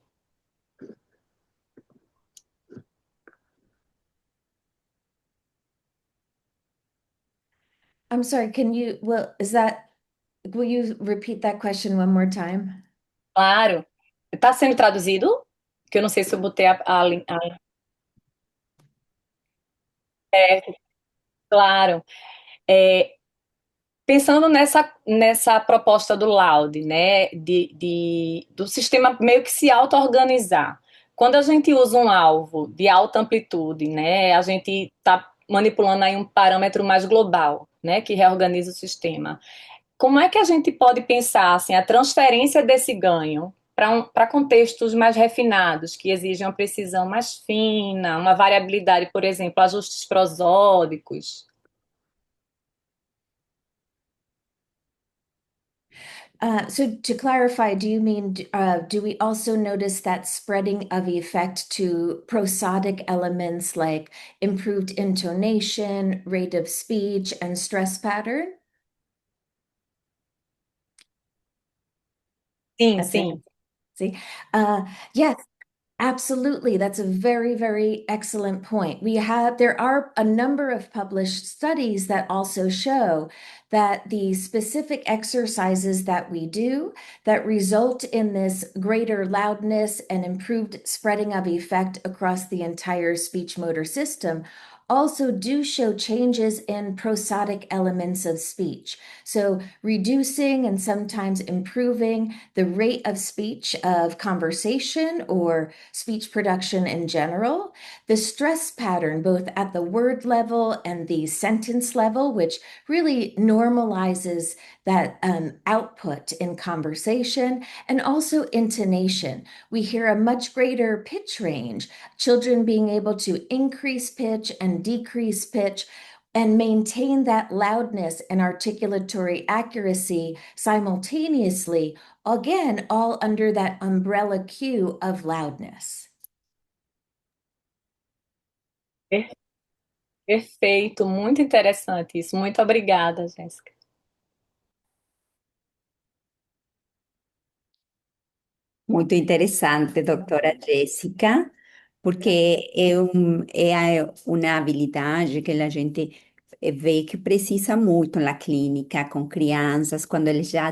I'm sorry, will you repeat that question one more time? Claro. Está sendo traduzido? Que eu não sei se eu botei É, claro. Pensando nessa proposta do Laude, né, do sistema meio que se auto-organizar. Quando a gente usa um alvo de alta amplitude, né, a gente está manipulando aí um parâmetro mais global, né, que reorganiza o sistema. Como é que a gente pode pensar assim, a transferência desse ganho para contextos mais refinados, que exigem uma precisão mais fina, uma variabilidade, por exemplo, ajustes prosódicos? So to clarify, do you mean, do we also notice that spreading of effect to prosodic elements like improved intonation, rate of speech, and stress pattern? Sim, That's it. sim. See, yes, absolutely. That's a very excellent point. There are a number of published studies that also show that the specific exercises that we do that result in this greater loudness and improved spreading of effect across the entire speech motor system also do show changes in prosodic elements of speech. So reducing and sometimes improving the rate of speech of conversation or speech production in general, the stress pattern, both at the word level and the sentence level, which really normalizes that output in conversation, and also intonation. We hear a much greater pitch range, children being able to increase pitch and decrease pitch and maintain that loudness and articulatory accuracy simultaneously, again, all under that umbrella cue of loudness. Perfeito, muito interessante isso. Muito obrigada, Jéssica. Muito interessante, doutora Jéssica. porque é uma habilidade que a gente vê que precisa muito na clínica com crianças, quando eles já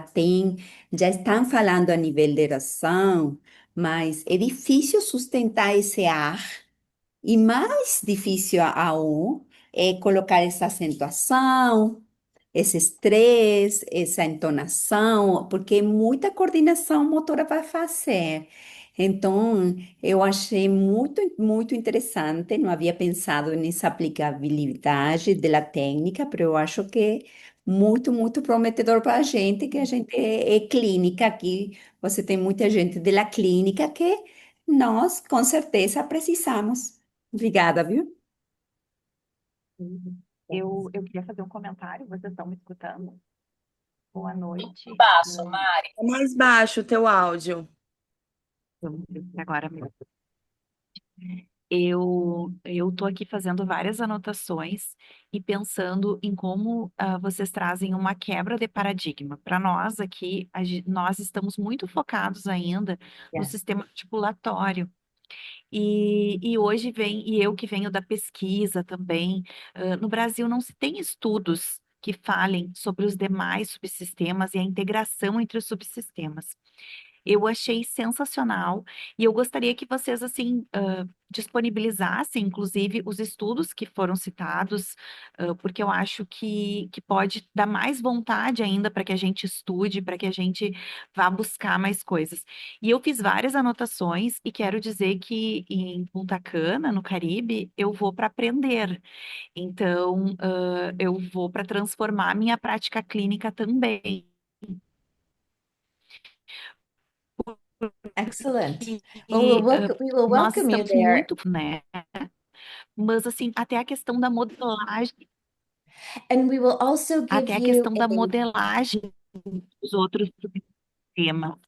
estão falando a nível de oração, mas é difícil sustentar esse ar e mais difícil aún é colocar essa acentuação, esse estresse, essa entonação, porque muita coordenação motora vai fazer. Então, eu achei muito interessante, não havia pensado nessa aplicabilidade da técnica, mas eu acho que é muito prometedor para a gente é clínica aqui, você tem muita gente da clínica que nós, com certeza, precisamos. Obrigada, viu? Eu queria fazer um comentário, vocês estão me escutando? Boa noite. Baixo, Mari. É mais baixo o teu áudio. Vamos ver se agora mesmo. Eu tô aqui fazendo várias anotações e pensando em como vocês trazem uma quebra de paradigma. Para nós aqui, nós estamos muito focados ainda no sistema articulatório. E hoje e eu que venho da pesquisa também, no Brasil não se tem estudos que falem sobre os demais subsistemas e a integração entre os subsistemas. Eu achei sensacional e eu gostaria que vocês, assim, disponibilizassem, inclusive, os estudos que foram citados, porque eu acho que pode dar mais vontade ainda para que a gente estude, para que a gente vá buscar mais coisas. E eu fiz várias anotações e quero dizer que em Punta Cana, no Caribe, eu vou para aprender. Então, eu vou para transformar a minha prática clínica também. Excellent. Well, E we will nós welcome you estamos there. muito, né? Mas assim, até a questão da modelagem, And we will also give até a you questão da modelagem dos outros subsistemas,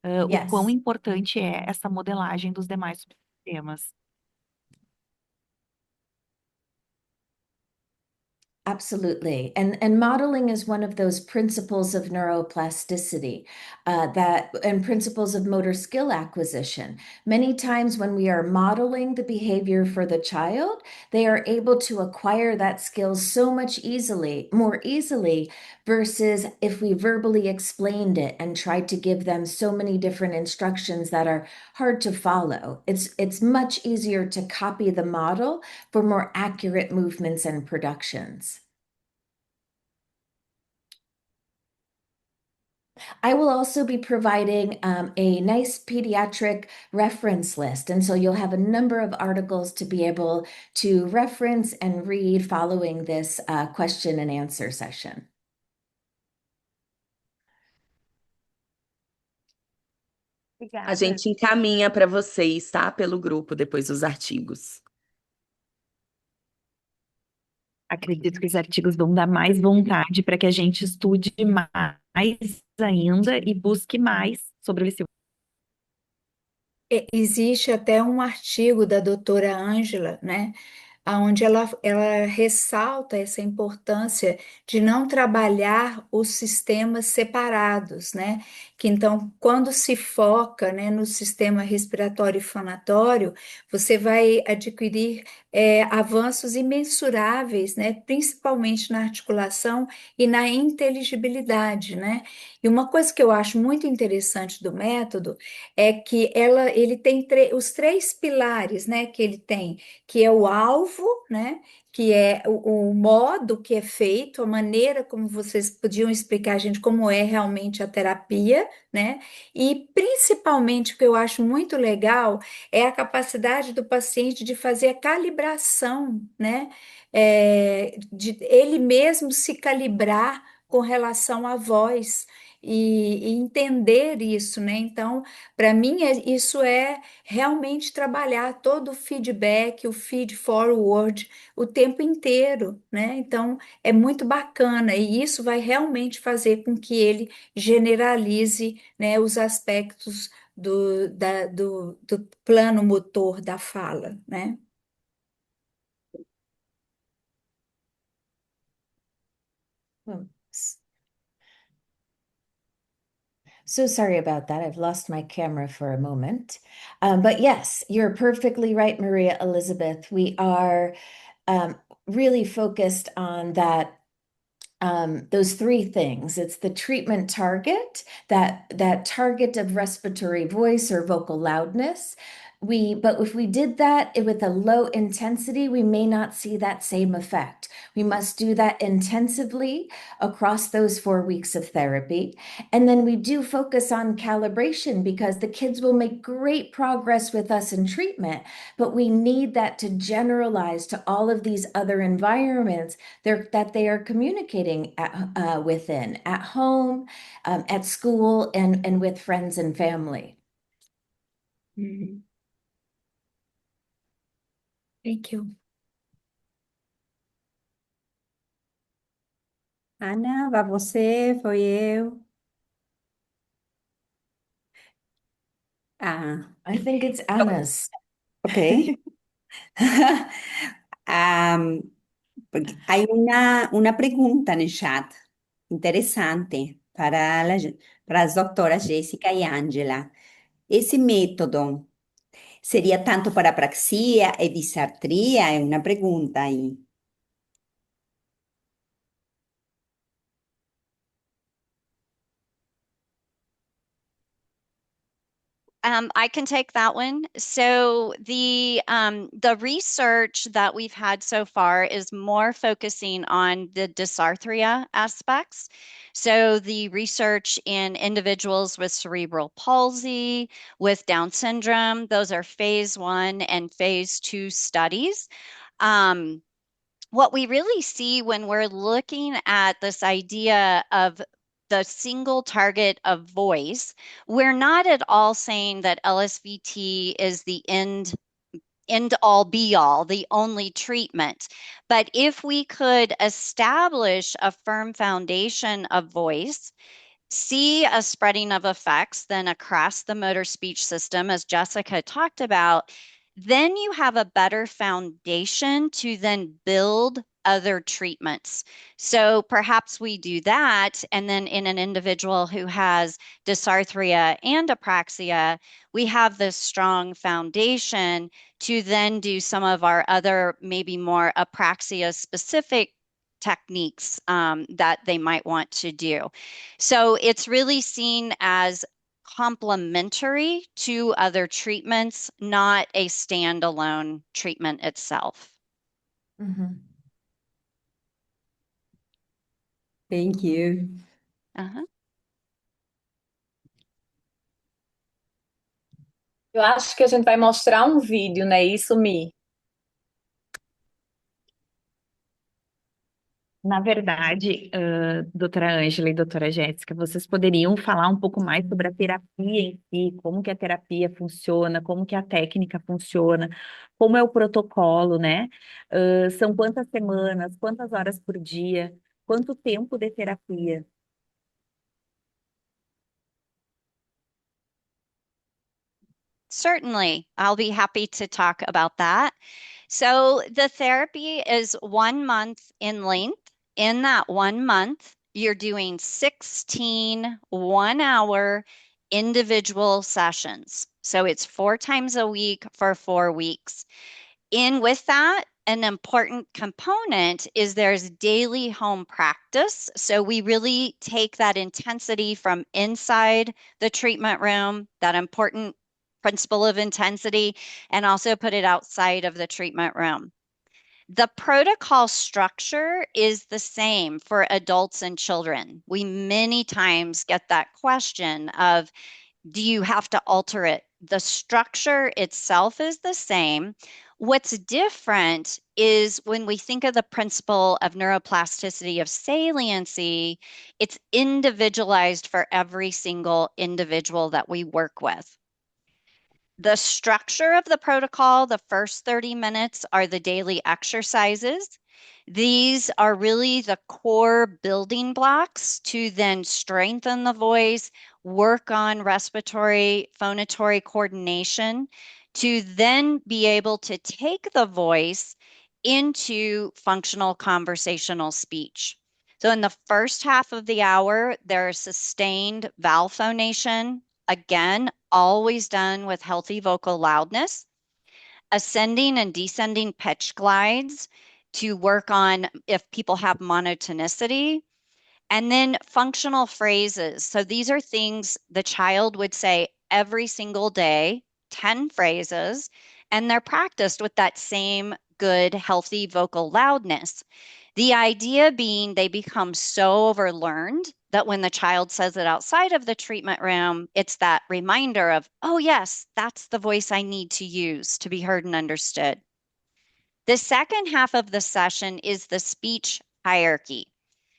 o quão yes. importante é essa modelagem dos demais subsistemas. Absolutely. And modeling is one of those principles of neuroplasticity and principles of motor skill acquisition. Many times when we are modeling the behavior for the child, they are able to acquire that skill so much more easily, versus if we verbally explained it and tried to give them so many different instructions that are hard to follow. It's much easier to copy the model for more accurate movements and productions. I will also be providing a nice pediatric reference list. And so you'll have a number of articles to be able to reference and read following this question and answer session. A Obrigada. gente encaminha para vocês, tá? Pelo grupo, depois os artigos. Acredito que os artigos vão dar mais vontade para que a gente estude mais ainda e busque mais sobre o ICU. Existe até um artigo da doutora Ângela, né, onde ela ressalta essa importância de não trabalhar os sistemas separados, né? Que então, quando se foca, né, no sistema respiratório e fonatório, você vai adquirir avanços imensuráveis, né? Principalmente na articulação e na inteligibilidade, né? E uma coisa que eu acho muito interessante do método é que ele tem os três pilares, né? Que ele tem, que é o alvo, né? Que é o modo que é feito, a maneira como vocês podiam explicar, gente, como é realmente a terapia, né? E principalmente o que eu acho muito legal é a capacidade do paciente de fazer a calibração, né? De ele mesmo se calibrar com relação à voz. E entender isso, né? Então, para mim, isso é realmente trabalhar todo o feedback, o feed forward, o tempo inteiro, né? Então, é muito bacana e isso vai realmente fazer com que ele generalize, né, os aspectos do plano motor da fala, né? So sorry about that. I've lost my camera for a moment. But yes, you're perfectly right, Maria Elizabeth. We are really focused on that those three things. It's the treatment target, that target of respiratory voice or vocal loudness. But if we did that with a low intensity, we may not see that same effect. We must do that intensively across those 4 weeks of therapy. And then we do focus on calibration because the kids will make great progress with us in treatment, but we need that to generalize to all of these other environments that they are communicating within, at home, at school, and with friends and family. Mhm. Thank you. Ana, vai você, foi eu. Ah, I think it's Anna's. ok. Am, porque hay una pregunta en el chat interesante para las doctoras Jessica y Angela. ¿Ese método sería tanto para apraxia y disartría? Es una pregunta ahí. I can take that one. So the research that we've had so far is more focusing on the dysarthria aspects. So the research in individuals with cerebral palsy, with Down syndrome, those are phase 1 and phase 2 studies. What we really see when we're looking at this idea of the single target of voice, we're not at all saying that LSVT is the end all be all, the only treatment. But if we could establish a firm foundation of voice, see a spreading of effects then across the motor speech system, as Jessica talked about, then you have a better foundation to then build other treatments. So perhaps we do that, and then in an individual who has dysarthria and apraxia, we have this strong foundation to then do some of our other, maybe more apraxia specific techniques that they might want to do. So it's really seen as complementary to other treatments, not a standalone treatment itself. Mhm. Thank you. Uh-huh. Eu acho que a gente vai mostrar um vídeo, não é isso, Mi? Na verdade, doutora Ângela e doutora Jéssica, vocês poderiam falar um pouco mais sobre a terapia em si, como que a terapia funciona, como que a técnica funciona, como é o protocolo, né? São quantas semanas, quantas horas por dia, quanto tempo de terapia? Certainly, I'll be happy to talk about that. So the therapy is 1 month in length. In that 1 month, you're doing 16 1-hour individual sessions. So it's 4 times a week for 4 weeks. In with that, an important component is there's daily home practice. So we really take that intensity from inside the treatment room, that important principle of intensity, and also put it outside of the treatment room. The protocol structure is the same for adults and children. We many times get that question of, do you have to alter it? The structure itself is the same. What's different is when we think of the principle of neuroplasticity of saliency, it's individualized for every single individual that we work with. The structure of the protocol, the first 30 minutes are the daily exercises. These are really the core building blocks to then strengthen the voice, work on respiratory, phonatory coordination, to then be able to take the voice into functional conversational speech. So in the first half of the hour, there's sustained vowel phonation. Again, always done with healthy vocal loudness. Ascending and descending pitch glides to work on if people have monotonicity. And then functional phrases. So these are things the child would say every single day, 10 phrases, and they're practiced with that same good, healthy vocal loudness. The idea being they become so overlearned that when the child says it outside of the treatment room, it's that reminder of, oh, yes, that's the voice I need to use to be heard and understood. The second half of the session is the speech hierarchy.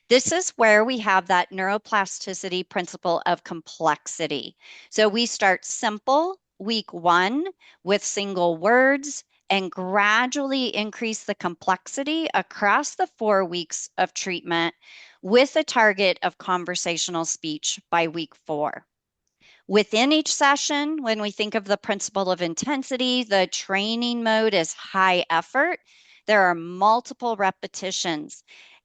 This is where we have that neuroplasticity principle of complexity. So we start simple, week 1, with single words, and gradually increase the complexity across the 4 weeks of treatment with a target of conversational speech by week 4. Within each session, when we think of the principle of intensity, the training mode is high effort. There are multiple repetitions.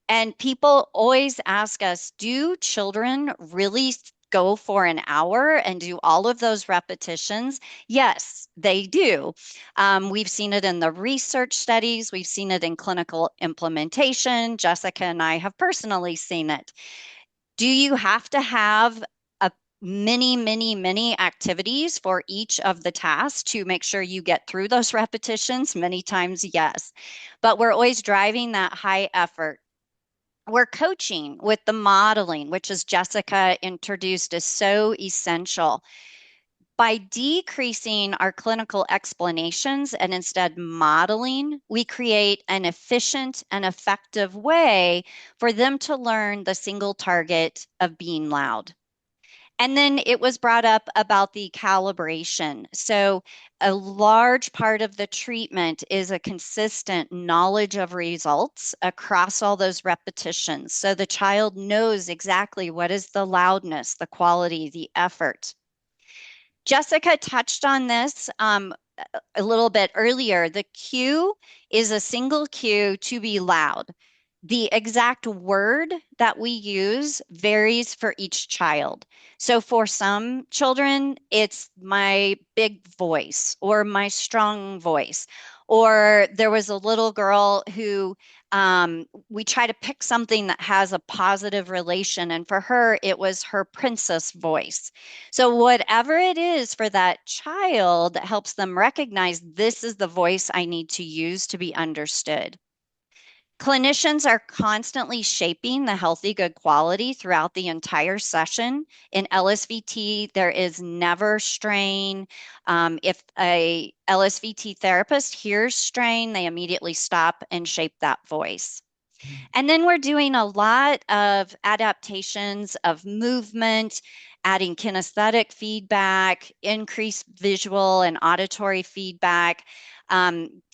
And people always ask us, do children really go for an hour and do all of those repetitions? Yes, they do. We've seen it in the research studies. We've seen it in clinical implementation. Jessica and I have personally seen it. Do you have to have many activities for each of the tasks to make sure you get through those repetitions? Many times, yes. But we're always driving that high effort. We're coaching with the modeling, which, as Jessica introduced, is so essential. By decreasing our clinical explanations and instead modeling, we create an efficient and effective way for them to learn the single target of being loud. And then it was brought up about the calibration. So a large part of the treatment is a consistent knowledge of results across all those repetitions. So the child knows exactly what is the loudness, the quality, the effort. Jessica touched on this a little bit earlier. The cue is a single cue to be loud. The exact word that we use varies for each child. So for some children, it's my big voice or my strong voice. Or there was a little girl who we try to pick something that has a positive relation. And for her, it was her princess voice. So whatever it is for that child that helps them recognize this is the voice I need to use to be understood. Clinicians are constantly shaping the healthy good quality throughout the entire session. In LSVT, there is never strain. If a LSVT therapist hears strain, they immediately stop and shape that voice. And then we're doing a lot of adaptations of movement, adding kinesthetic feedback, increased visual and auditory feedback.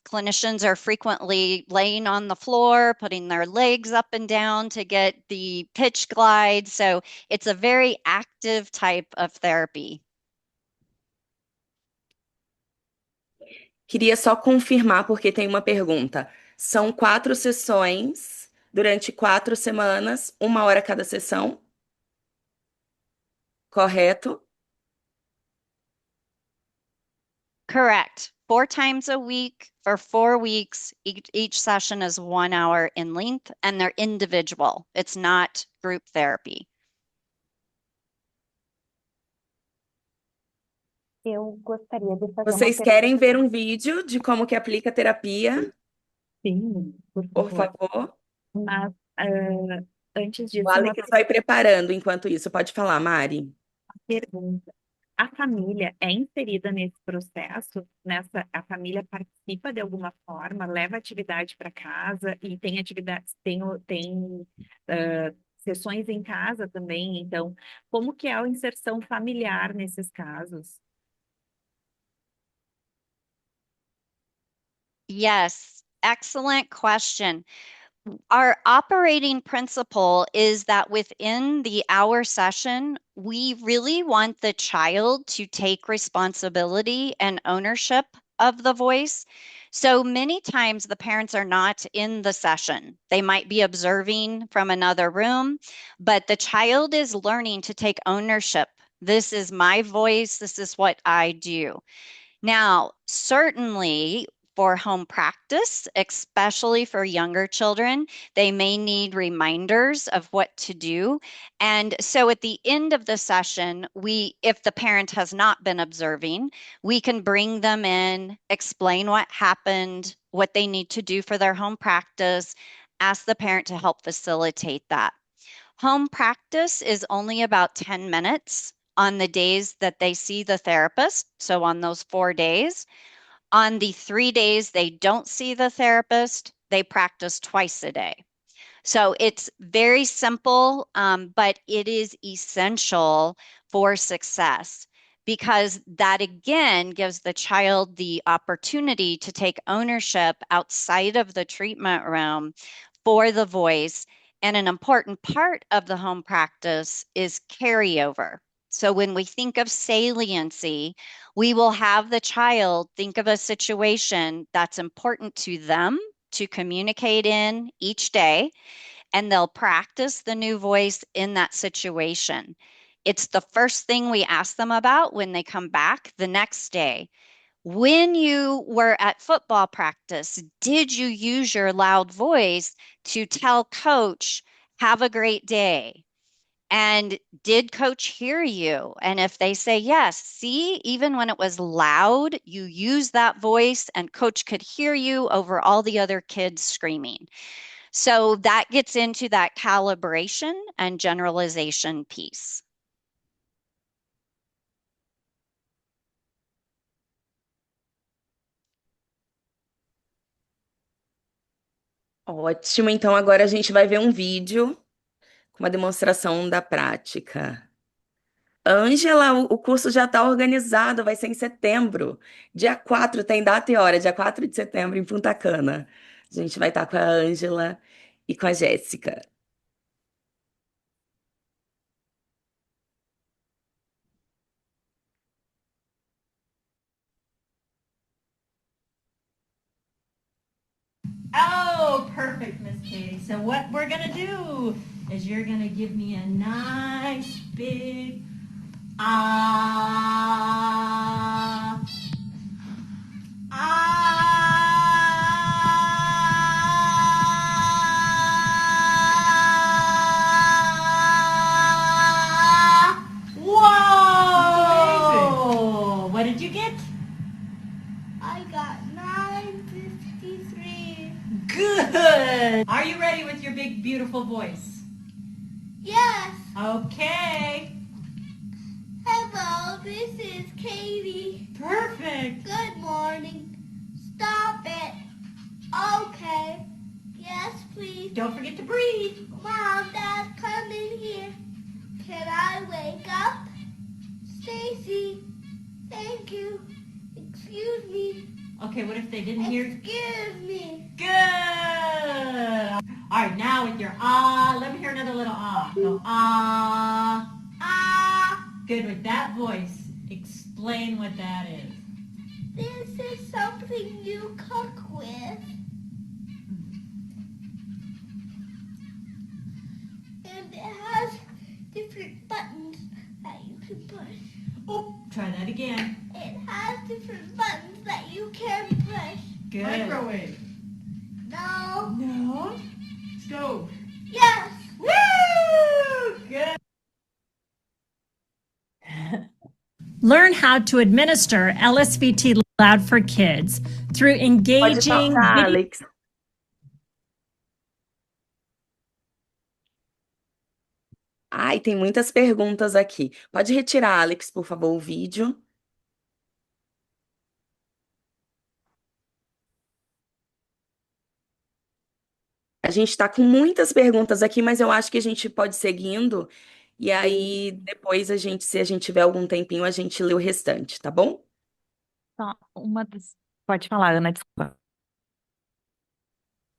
Clinicians are frequently laying on the floor, putting their legs up and down to get the pitch glide. So it's a very active type of therapy. Queria só confirmar, porque tem uma pergunta. São 4 sessões durante 4 semanas, 1 hora cada sessão? Correto? Correct. 4 times a week for 4 weeks. Each session is 1 hour in length, and they're individual. It's not group therapy. Eu gostaria de fazer Vocês uma querem pergunta. ver um vídeo de como que aplica a terapia? Sim, Por favor. Mas antes disso, O Alex vai preparando enquanto isso. Pode falar, Mari. pergunta. A família é inserida nesse processo? A família participa de alguma forma, leva atividade para casa e tem atividades, tem sessões em casa também. Então, como que é a inserção familiar nesses casos? Yes, excellent question. Our operating principle is that within the hour session, we really want the child to take responsibility and ownership of the voice. So many times the parents are not in the session. They might be observing from another room, but the child is learning to take ownership. This is my voice. This is what I do. Now, certainly for home practice, especially for younger children, they may need reminders of what to do. And so at the end of the session, if the parent has not been observing, we can bring them in, explain what happened, what they need to do for their home practice, ask the parent to help facilitate that. Home practice is only about 10 minutes on the days that they see the therapist. So on those 4 days, on the 3 days they don't see the therapist, they practice twice a day. So it's very simple, but it is essential for success because that again gives the child the opportunity to take ownership outside of the treatment room for the voice. And an important part of the home practice is carryover. So when we think of saliency, we will have the child think of a situation that's important to them to communicate in each day, and they'll practice the new voice in that situation. It's the first thing we ask them about when they come back the next day. When you were at football practice, did you use your loud voice to tell coach, have a great day? And did coach hear you? And if they say yes, see, even when it was loud, you used that voice and coach could hear you over all the other kids screaming. So that gets into that calibration and generalization piece. Ótimo, então agora a gente vai ver um vídeo com uma demonstração da prática. Ângela, o curso já está organizado, vai ser em setembro. Dia 4, tem data e hora, dia 4 de setembro, em Punta Cana. A gente vai estar com a Ângela e com a Jéssica. Oh, perfect, Miss Katie. So what we're gonna do is you're gonna give me a nice big ah. Ah. Whoa! What did you get? I got 953. Good. Are you ready with your big, beautiful voice? Yes. Okay. Hello, this is Katie. Perfect. Good morning. Stop it. Okay. Yes, please. Don't forget to breathe. Mom, Dad, come in here. Can I wake up? Stacy, thank you. Excuse me. Okay, what if they didn't hear? Excuse me. Good. All right, now with your ah, let me hear another little ah. Go ah. Ah. Good, with that voice, explain what that is. This is something you cook with. And it has different buttons that you can push. Oh, try that again. It has different buttons that you can push. Good. Microwave. No. No. Stove. Yes. Woo! Good. Learn how to administer LSVT Loud for Kids through Pode engaging tocar, video. Alex. Ai, tem muitas perguntas aqui. Pode retirar, Alex, por favor, o vídeo. A gente está com muitas perguntas aqui, mas eu acho que a gente pode ir seguindo. E aí, depois se a gente tiver algum tempinho, a gente lê o restante, tá bom? Só Pode falar, Ana, desculpa.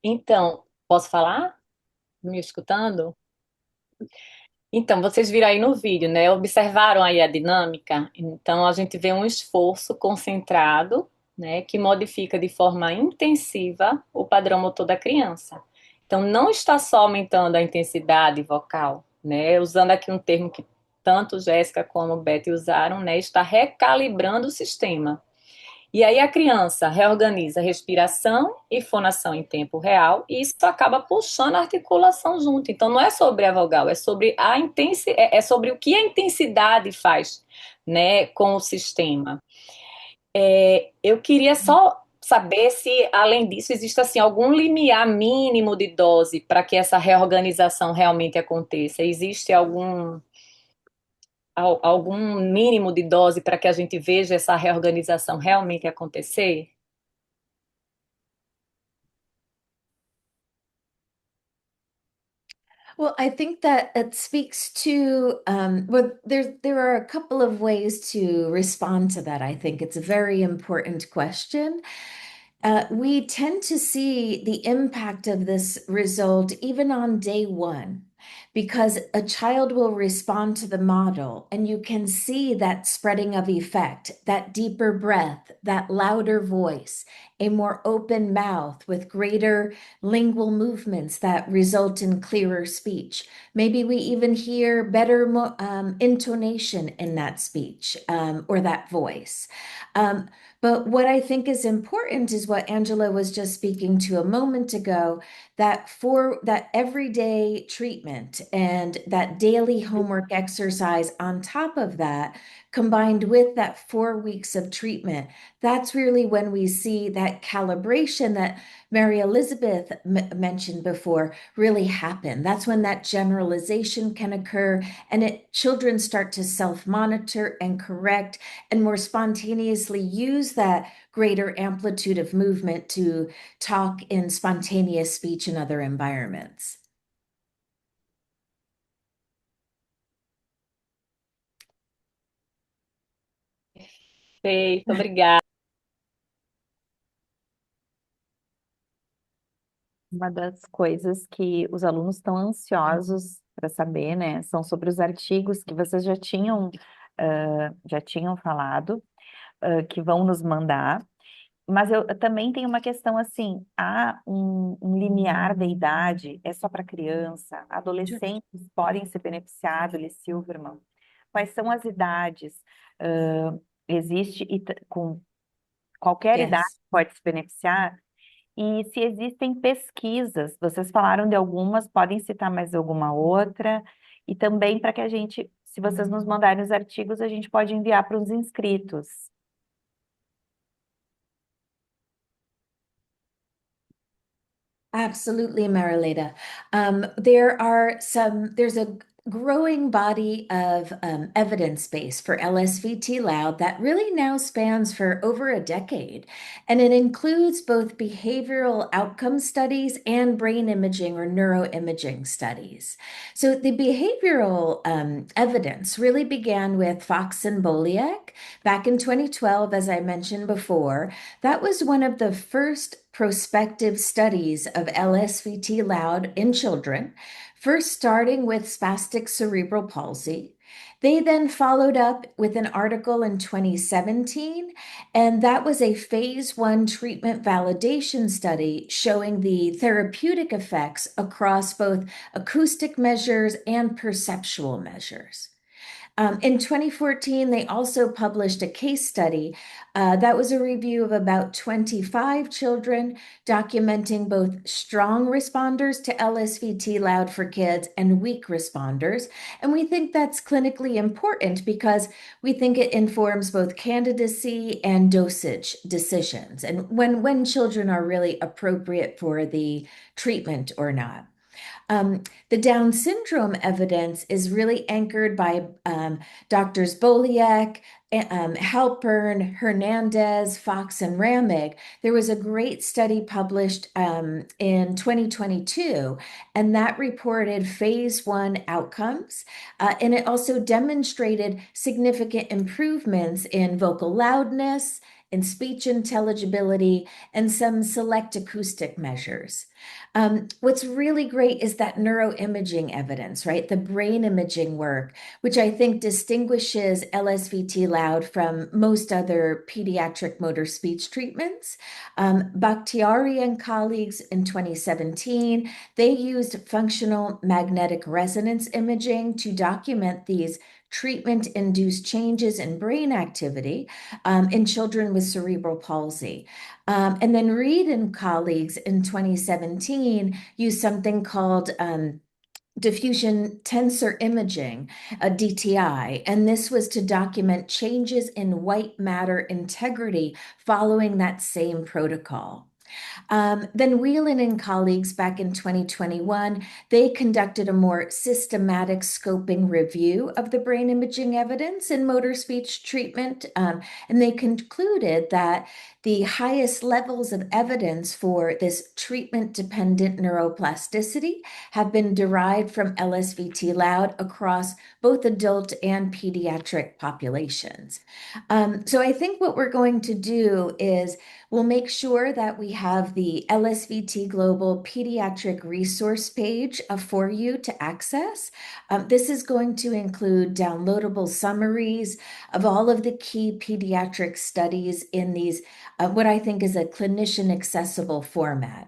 Então, posso falar? Me escutando? Então, vocês viram aí no vídeo, né? Observaram aí a dinâmica? Então, a gente vê um esforço concentrado, né, que modifica de forma intensiva o padrão motor da criança. Então, não está só aumentando a intensidade vocal, né, usando aqui um termo que tanto Jéssica como Betty usaram, né, está recalibrando o sistema. E aí a criança reorganiza respiração e fonação em tempo real, e isso acaba puxando a articulação junto. Então não é sobre a vogal, é sobre é sobre o que a intensidade faz, né, com o sistema. Eu queria só saber se, além disso, existe assim algum limiar mínimo de dose para que essa reorganização realmente aconteça. Existe algum mínimo de dose para que a gente veja essa reorganização realmente acontecer? Well, I think that it speaks to well, there are a couple of ways to respond to that. I think it's a very important question. We tend to see the impact of this result even on day one, because a child will respond to the model, and you can see that spreading of effect, that deeper breath, that louder voice, a more open mouth with greater lingual movements that result in clearer speech. Maybe we even hear better intonation in that speech or that voice. But what I think is important is what Angela was just speaking to a moment ago, that for that everyday treatment and that daily homework exercise on top of that, combined with that 4 weeks of treatment, that's really when we see that calibration that Mary Elizabeth mentioned before really happen. That's when that generalization can occur, and children start to self-monitor and correct and more spontaneously use that greater amplitude of movement to talk in spontaneous speech in other environments. Perfeito, obrigada. Uma das coisas que os alunos estão ansiosos para saber, né, são sobre os artigos que vocês já tinham falado, que vão nos mandar. Mas eu também tenho uma questão assim, há um limiar da idade, é só para criança, adolescentes podem se beneficiar do Lee Silverman. Quais são as idades? Existe com qualquer idade Yes. pode se beneficiar? E se existem pesquisas, vocês falaram de algumas, podem citar mais alguma outra? E também para que a gente, se vocês nos mandarem os artigos, a gente pode enviar para os inscritos. Absolutely, Marileda. There's a growing body of evidence base for LSVT Loud that really now spans for over a decade. And it includes both behavioral outcome studies and brain imaging or neuroimaging studies. So the behavioral evidence really began with Fox and Boliak back in 2012, as I mentioned before. That was one of the first prospective studies of LSVT Loud in children, first starting with spastic cerebral palsy. They then followed up with an article in 2017, and that was a phase 1 treatment validation study showing the therapeutic effects across both acoustic measures and perceptual measures. In 2014, they also published a case study that was a review of about 25 children documenting both strong responders to LSVT Loud for Kids and weak responders. And we think that's clinically important because we think it informs both candidacy and dosage decisions and when children are really appropriate for the treatment or not. The Down syndrome evidence is really anchored by Doctors Boliak, Halpern, Hernandez, Fox, and Ramig. There was a great study published in 2022, and that reported phase 1 outcomes. And it also demonstrated significant improvements in vocal loudness, and speech intelligibility, and some select acoustic measures. What's really great is that neuroimaging evidence, right? The brain imaging work, which I think distinguishes LSVT Loud from most other pediatric motor speech treatments. Bakhtiari and colleagues in 2017, they used functional magnetic resonance imaging to document these treatment-induced changes in brain activity in children with cerebral palsy. And then Reed and colleagues in 2017 used something called diffusion tensor imaging, DTI, and this was to document changes in white matter integrity following that same protocol. Then Whelan and colleagues back in 2021, they conducted a more systematic scoping review of the brain imaging evidence in motor speech treatment, and they concluded that the highest levels of evidence for this treatment-dependent neuroplasticity have been derived from LSVT Loud across both adult and pediatric populations. So I think what we're going to do is we'll make sure that we have the LSVT Global Pediatric Resource page for you to access. This is going to include downloadable summaries of all of the key pediatric studies in these, what I think is a clinician accessible format.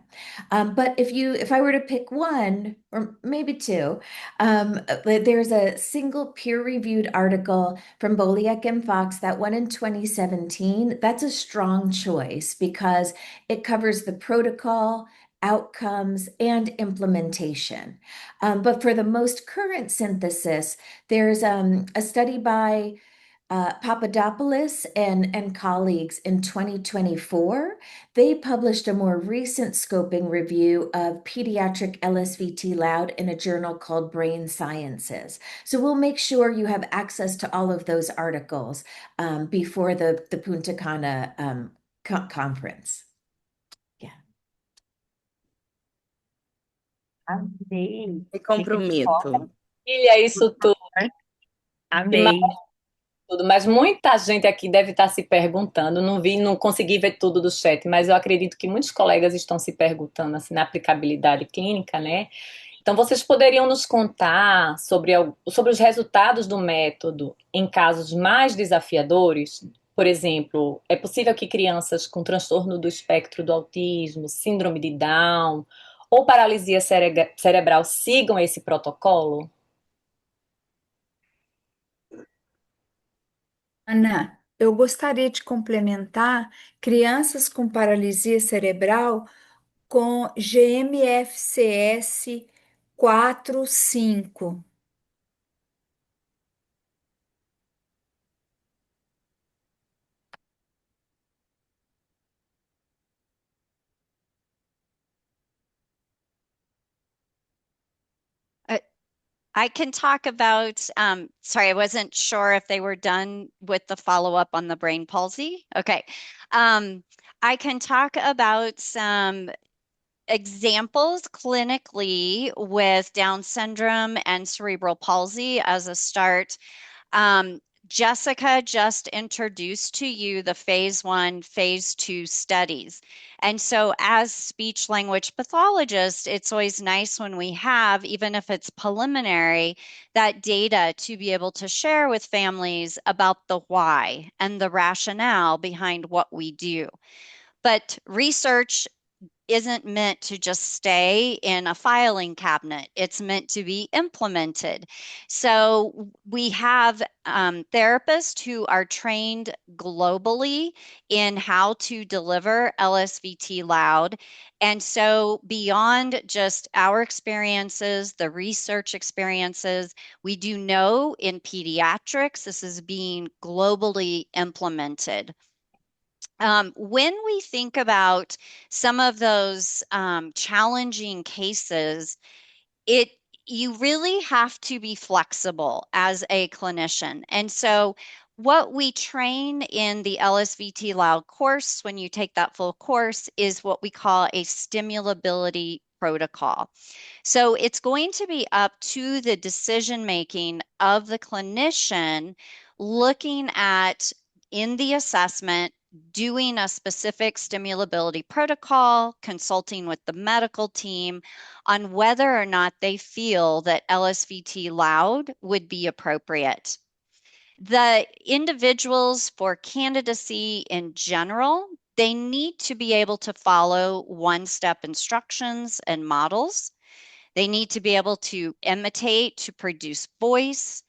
But if I were to pick one, or maybe two, there's a single peer-reviewed article from Boliak and Fox that won in 2017. That's a strong choice because it covers the protocol, outcomes, and implementation. But for the most current synthesis, there's a study by Papadopoulos and colleagues in 2024. They published a more recent scoping review of pediatric LSVT Loud in a journal called Brain Sciences. So we'll make sure you have access to all of those articles before the Punta Cana conference. Yeah. Amei. Me comprometo. Filha, isso tudo. Amei. Tudo, mas muita gente aqui deve estar se perguntando, não consegui ver tudo do chat, mas eu acredito que muitos colegas estão se perguntando assim na aplicabilidade clínica, né? Então vocês poderiam nos contar sobre os resultados do método em casos mais desafiadores? Por exemplo, é possível que crianças com transtorno do espectro do autismo, síndrome de Down ou paralisia cerebral sigam esse protocolo? Ana, eu gostaria de complementar crianças com paralisia cerebral com GMFCS 4, 5. I can talk about, sorry, I wasn't sure if they were done with the follow-up on the brain palsy. Okay. I can talk about some examples clinically with Down syndrome and cerebral palsy as a start. Jessica just introduced to you the phase 1, phase 2 studies. And so as speech language pathologists, it's always nice when we have, even if it's preliminary, that data to be able to share with families about the why and the rationale behind what we do. But research isn't meant to just stay in a filing cabinet. It's meant to be implemented. So we have therapists who are trained globally in how to deliver LSVT Loud. And so beyond just our experiences, the research experiences, we do know in pediatrics, this is being globally implemented. When we think about some of those challenging cases, you really have to be flexible as a clinician. And so what we train in the LSVT Loud course, when you take that full course, is what we call a stimulability protocol. So it's going to be up to the decision-making of the clinician looking at in the assessment doing a specific stimulability protocol, consulting with the medical team on whether or not they feel that LSVT loud would be appropriate. The individuals for candidacy in general, they need to be able to follow one-step instructions and models. They need to be able to imitate, to produce voice,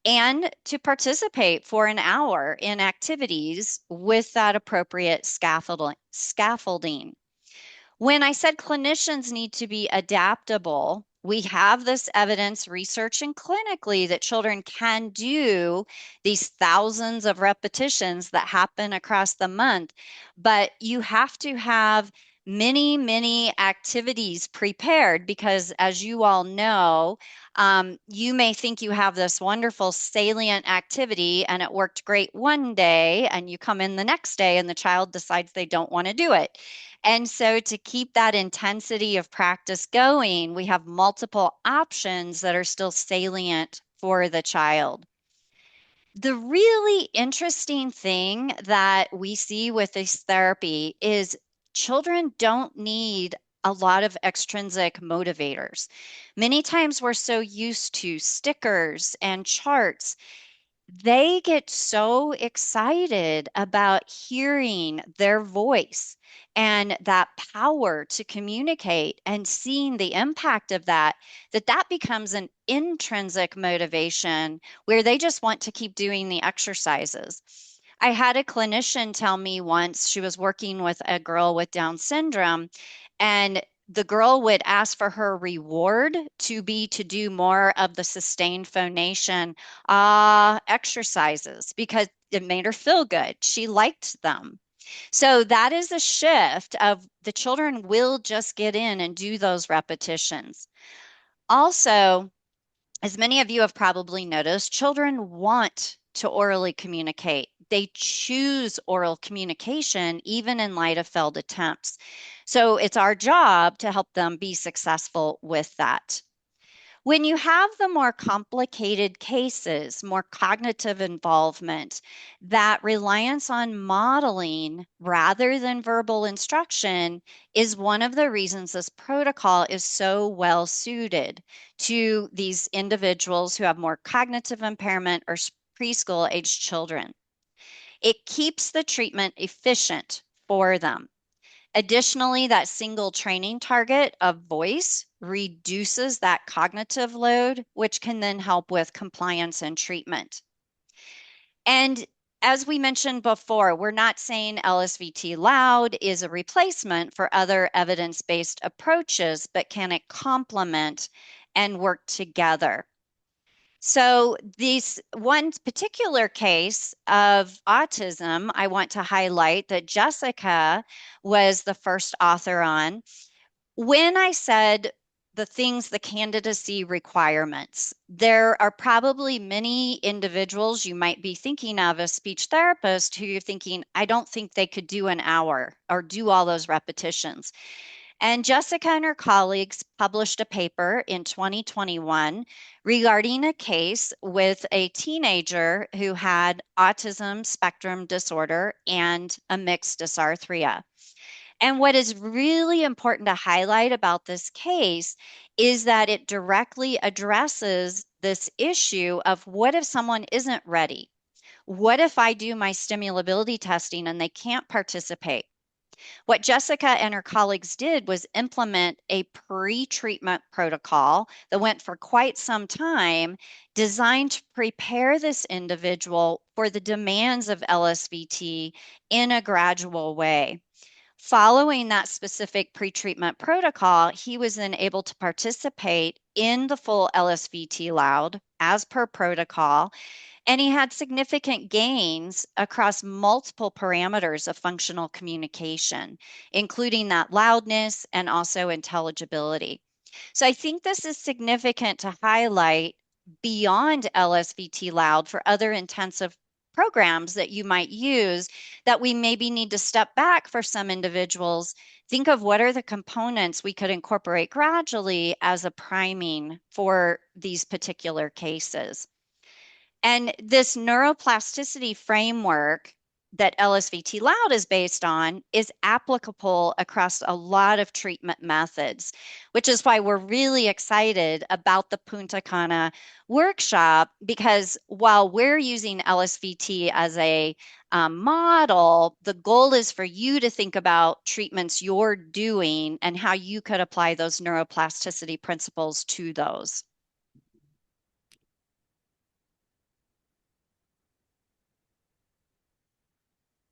and to participate for an hour in activities with that appropriate scaffolding. When I said clinicians need to be adaptable, we have this evidence, research and clinically, that children can do these thousands of repetitions that happen across the month, but you have to have many, many activities prepared because, as you all know, you may think you have this wonderful salient activity and it worked great one day, and you come in the next day and the child decides they don't want to do it. And so to keep that intensity of practice going, we have multiple options that are still salient for the child. The really interesting thing that we see with this therapy is children don't need a lot of extrinsic motivators. Many times we're so used to stickers and charts. They get so excited about hearing their voice and that power to communicate and seeing the impact of that, that becomes an intrinsic motivation where they just want to keep doing the exercises. I had a clinician tell me once, she was working with a girl with Down syndrome, and the girl would ask for her reward to be to do more of the sustained phonation exercises because it made her feel good. She liked them. So that is a shift of the children will just get in and do those repetitions. Also, as many of you have probably noticed, children want to orally communicate. They choose oral communication even in light of failed attempts. So it's our job to help them be successful with that. When you have the more complicated cases, more cognitive involvement, that reliance on modeling rather than verbal instruction is one of the reasons this protocol is so well suited to these individuals who have more cognitive impairment or preschool aged children. It keeps the treatment efficient for them. Additionally, that single training target of voice reduces that cognitive load, which can then help with compliance and treatment. And as we mentioned before, we're not saying LSVT loud is a replacement for other evidence-based approaches, but can it complement and work together? So this one particular case of autism, I want to highlight that Jessica was the first author on. When I said the candidacy requirements, there are probably many individuals you might be thinking of as speech therapists who you're thinking, I don't think they could do an hour or do all those repetitions. And Jessica and her colleagues published a paper in 2021 regarding a case with a teenager who had autism spectrum disorder and a mixed dysarthria. And what is really important to highlight about this case is that it directly addresses this issue of what if someone isn't ready? What if I do my stimulability testing and they can't participate? What Jessica and her colleagues did was implement a pre-treatment protocol that went for quite some time, designed to prepare this individual for the demands of LSVT in a gradual way. Following that specific pre-treatment protocol, he was then able to participate in the full LSVT loud as per protocol, and he had significant gains across multiple parameters of functional communication, including that loudness and also intelligibility. So I think this is significant to highlight beyond LSVT loud for other intensive programs that you might use, that we maybe need to step back for some individuals, think of what are the components we could incorporate gradually as a priming for these particular cases. And this neuroplasticity framework that LSVT Loud is based on is applicable across a lot of treatment methods, which is why we're really excited about the Punta Cana workshop, because while we're using LSVT as a model, the goal is for you to think about treatments you're doing and how you could apply those neuroplasticity principles to those.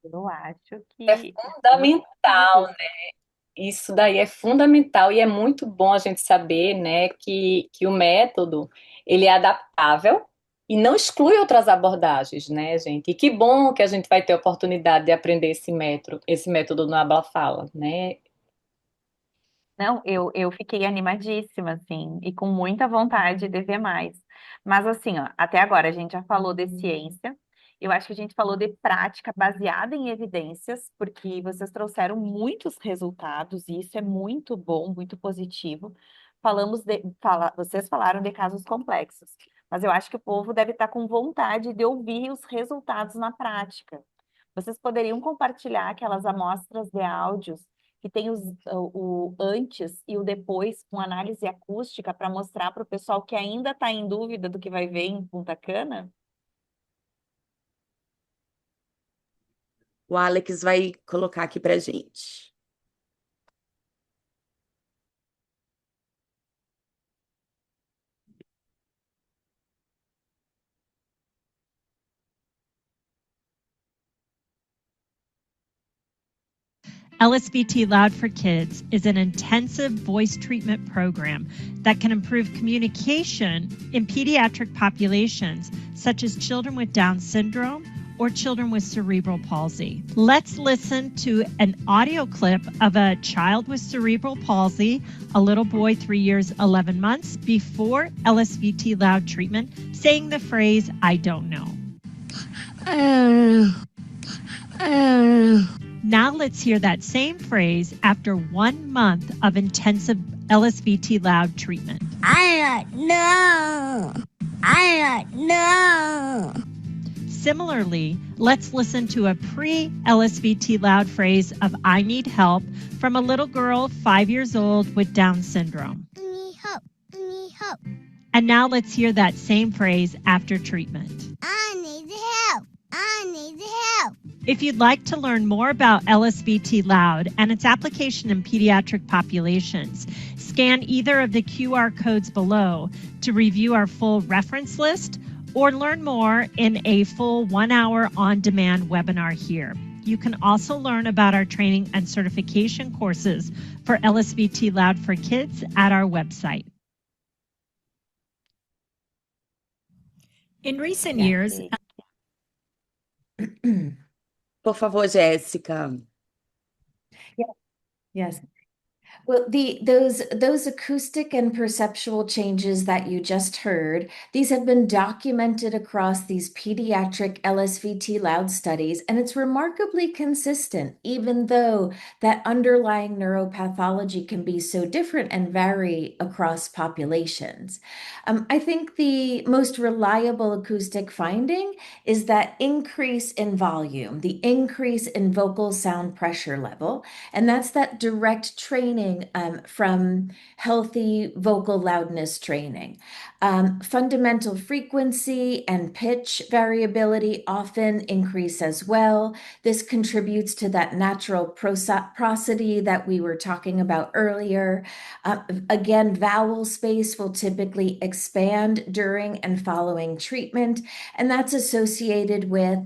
Eu acho É que fundamental, né? Isso daí é fundamental e é muito bom a gente saber, né, que o método ele é adaptável e não exclui outras abordagens, né, gente? E que bom que a gente vai ter a oportunidade de aprender esse método no Habla Fala, né? Não, eu fiquei animadíssima, assim, e com muita vontade de ver mais. Mas, assim, ó, até agora a gente já falou de ciência, eu acho que a gente falou de prática baseada em evidências, porque vocês trouxeram muitos resultados, e isso é muito bom, muito positivo. Vocês falaram de casos complexos, mas eu acho que o povo deve estar com vontade de ouvir os resultados na prática. Vocês poderiam compartilhar aquelas amostras de áudios que tem o antes e o depois com análise acústica para mostrar para o pessoal que ainda está em dúvida do que vai ver em Punta Cana? O Alex vai colocar aqui para gente. LSVT Loud for Kids is an intensive voice treatment program that can improve communication in pediatric populations, such as children with Down syndrome or children with cerebral palsy. Let's listen to an audio clip of a child with cerebral palsy, a little boy 3 years, 11 months, before LSVT Loud treatment, saying the phrase, "I don't know." Now let's hear that same phrase after 1 month of intensive LSVT Loud treatment. I don't know. I don't know. Similarly, let's listen to a pre-LSVT Loud phrase of "I need help" from a little girl 5 years old with Down syndrome. I need help. I need help. And now let's hear that same phrase after treatment. I need help. I need help. If you'd like to learn more about LSVT Loud and its application in pediatric populations, scan either of the QR codes below to review our full reference list or learn more in a full 1-hour on-demand webinar here. You can also learn about our training and certification courses for LSVT Loud for Kids at our website. In recent years, Por favor, Jéssica. Yes. Well, those acoustic and perceptual changes that you just heard, these have been documented across these pediatric LSVT Loud studies, and it's remarkably consistent, even though that underlying neuropathology can be so different and vary across populations. I think the most reliable acoustic finding is that increase in volume, the increase in vocal sound pressure level, and that's that direct training from healthy vocal loudness training. Fundamental frequency and pitch variability often increase as well. This contributes to that natural prosody that we were talking about earlier. Again, vowel space will typically expand during and following treatment, and that's associated with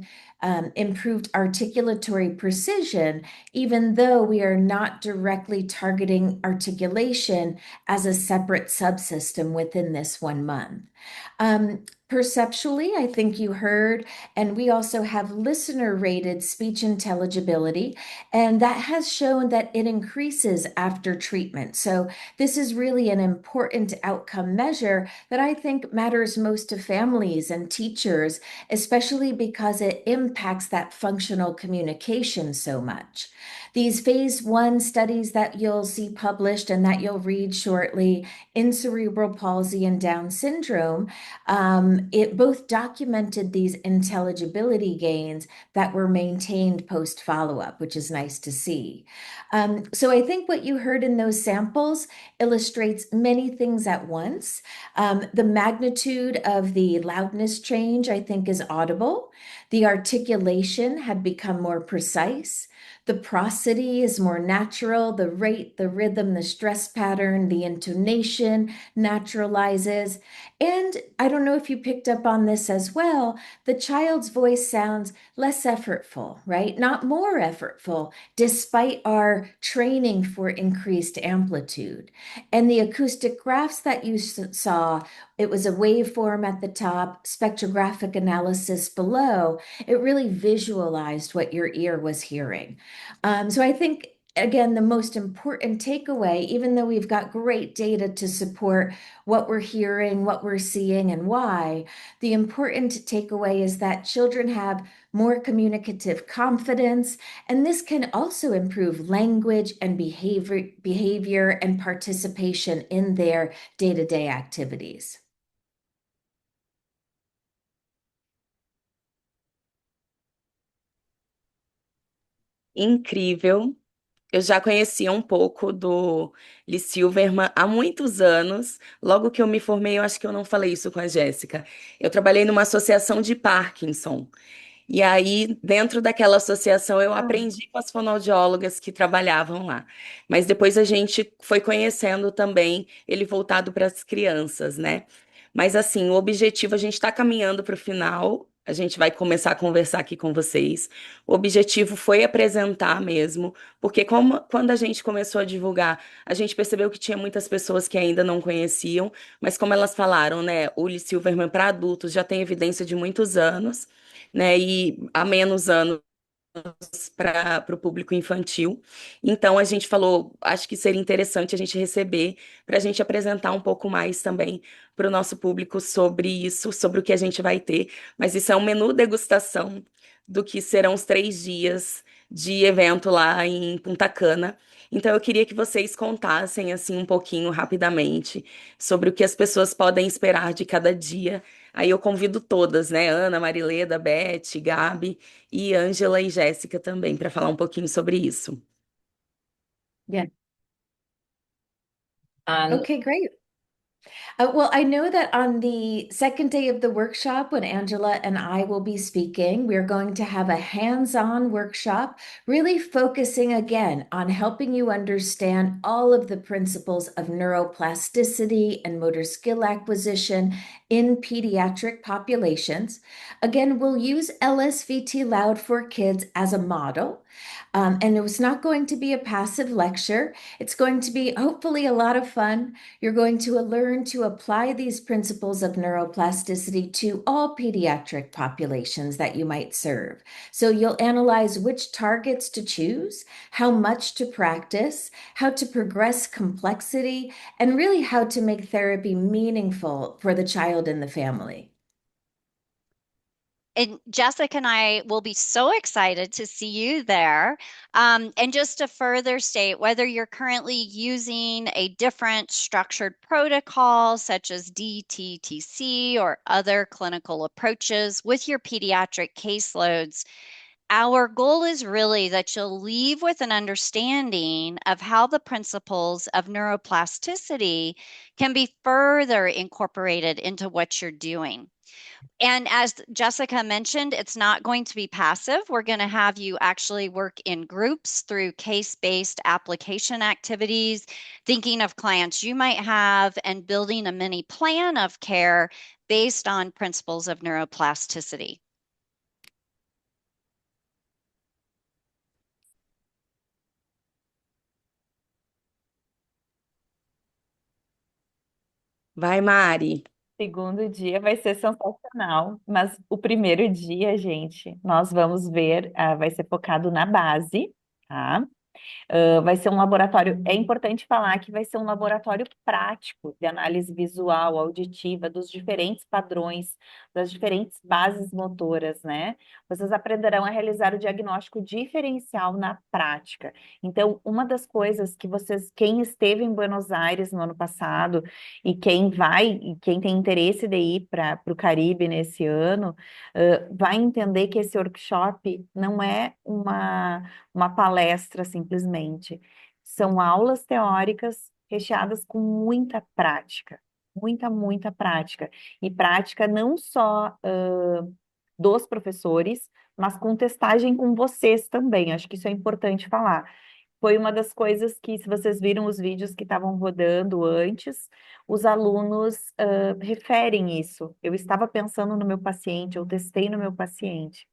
improved articulatory precision, even though we are not directly targeting articulation as a separate subsystem within this 1 month. Perceptually, I think you heard, and we also have listener-rated speech intelligibility, and that has shown that it increases after treatment. So this is really an important outcome measure that I think matters most to families and teachers, especially because it impacts that functional communication so much. These phase 1 studies that you'll see published and that you'll read shortly in cerebral palsy and Down syndrome, it both documented these intelligibility gains that were maintained post follow-up, which is nice to see. So I think what you heard in those samples illustrates many things at once. The magnitude of the loudness change, I think, is audible. The articulation had become more precise. The prosody is more natural. The rate, the rhythm, the stress pattern, the intonation naturalizes. And I don't know if you picked up on this as well, the child's voice sounds less effortful, right? Not more effortful, despite our training for increased amplitude. And the acoustic graphs that you saw, it was a waveform at the top, spectrographic analysis below. It really visualized what your ear was hearing. So I think, again, the most important takeaway, even though we've got great data to support what we're hearing, what we're seeing, and why, the important takeaway is that children have more communicative confidence, and this can also improve language and behavior and participation in their day-to-day activities. Incrível. Eu já conhecia um pouco do Lee Silverman há muitos anos. Logo que eu me formei, eu acho que eu não falei isso com a Jéssica. Eu trabalhei numa associação de Parkinson. E aí, dentro daquela associação, eu aprendi com as fonoaudiólogas que trabalhavam lá. Mas depois a gente foi conhecendo também ele voltado para as crianças, né? Mas assim, o objetivo, a gente está caminhando para o final. A gente vai começar a conversar aqui com vocês. O objetivo foi apresentar mesmo, porque quando a gente começou a divulgar, a gente percebeu que tinha muitas pessoas que ainda não conheciam, mas como elas falaram, né, o Lee Silverman para adultos já tem evidência de muitos anos, né, e há menos anos para o público infantil. Então a gente falou, acho que seria interessante a gente receber para a gente apresentar um pouco mais também para o nosso público sobre isso, sobre o que a gente vai ter. Mas isso é um menu degustação do que serão os 3 dias de evento lá em Punta Cana. Então eu queria que vocês contassem assim um pouquinho rapidamente sobre o que as pessoas podem esperar de cada dia. Aí eu convido todas, né? Ana, Marileda, Beth, Gabi e Ângela e Jéssica também para falar um pouquinho sobre isso. Yeah. Ah, Okay, great. Well, I know that on the second day of the workshop, when Angela and I will be speaking, we're going to have a hands-on workshop, really focusing again on helping you understand all of the principles of neuroplasticity and motor skill acquisition in pediatric populations. Again, we'll use LSVT Loud for Kids as a model. And it was not going to be a passive lecture. It's going to be hopefully a lot of fun. You're going to learn to apply these principles of neuroplasticity to all pediatric populations that you might serve. So you'll analyze which targets to choose, how much to practice, how to progress complexity, and really how to make therapy meaningful for the child and the family. And Jessica and I will be so excited to see you there. And just to further state, whether you're currently using a different structured protocol, such as DTTC or other clinical approaches with your pediatric caseloads, our goal is really that you'll leave with an understanding of how the principles of neuroplasticity can be further incorporated into what you're doing. And as Jessica mentioned, it's not going to be passive. We're going to have you actually work in groups through case-based application activities, thinking of clients you might have, and building a mini plan of care based on principles of neuroplasticity. Vai, Mari. Segundo dia vai ser sensacional, mas o primeiro dia, gente, nós vamos ver, vai ser focado na base, tá? Vai ser um laboratório, é importante falar que vai ser um laboratório prático de análise visual, auditiva, dos diferentes padrões, das diferentes bases motoras, né? Vocês aprenderão a realizar o diagnóstico diferencial na prática. Então, uma das coisas que quem esteve em Buenos Aires no ano passado e quem tem interesse de ir para o Caribe nesse ano, vai entender que esse workshop não é uma palestra simplesmente. São aulas teóricas recheadas com muita prática, muita prática. E prática não só dos professores, mas com testagem com vocês também. Acho que isso é importante falar. Foi uma das coisas que, se vocês viram os vídeos que estavam rodando antes, os alunos referem isso. Eu estava pensando no meu paciente, eu testei no meu paciente,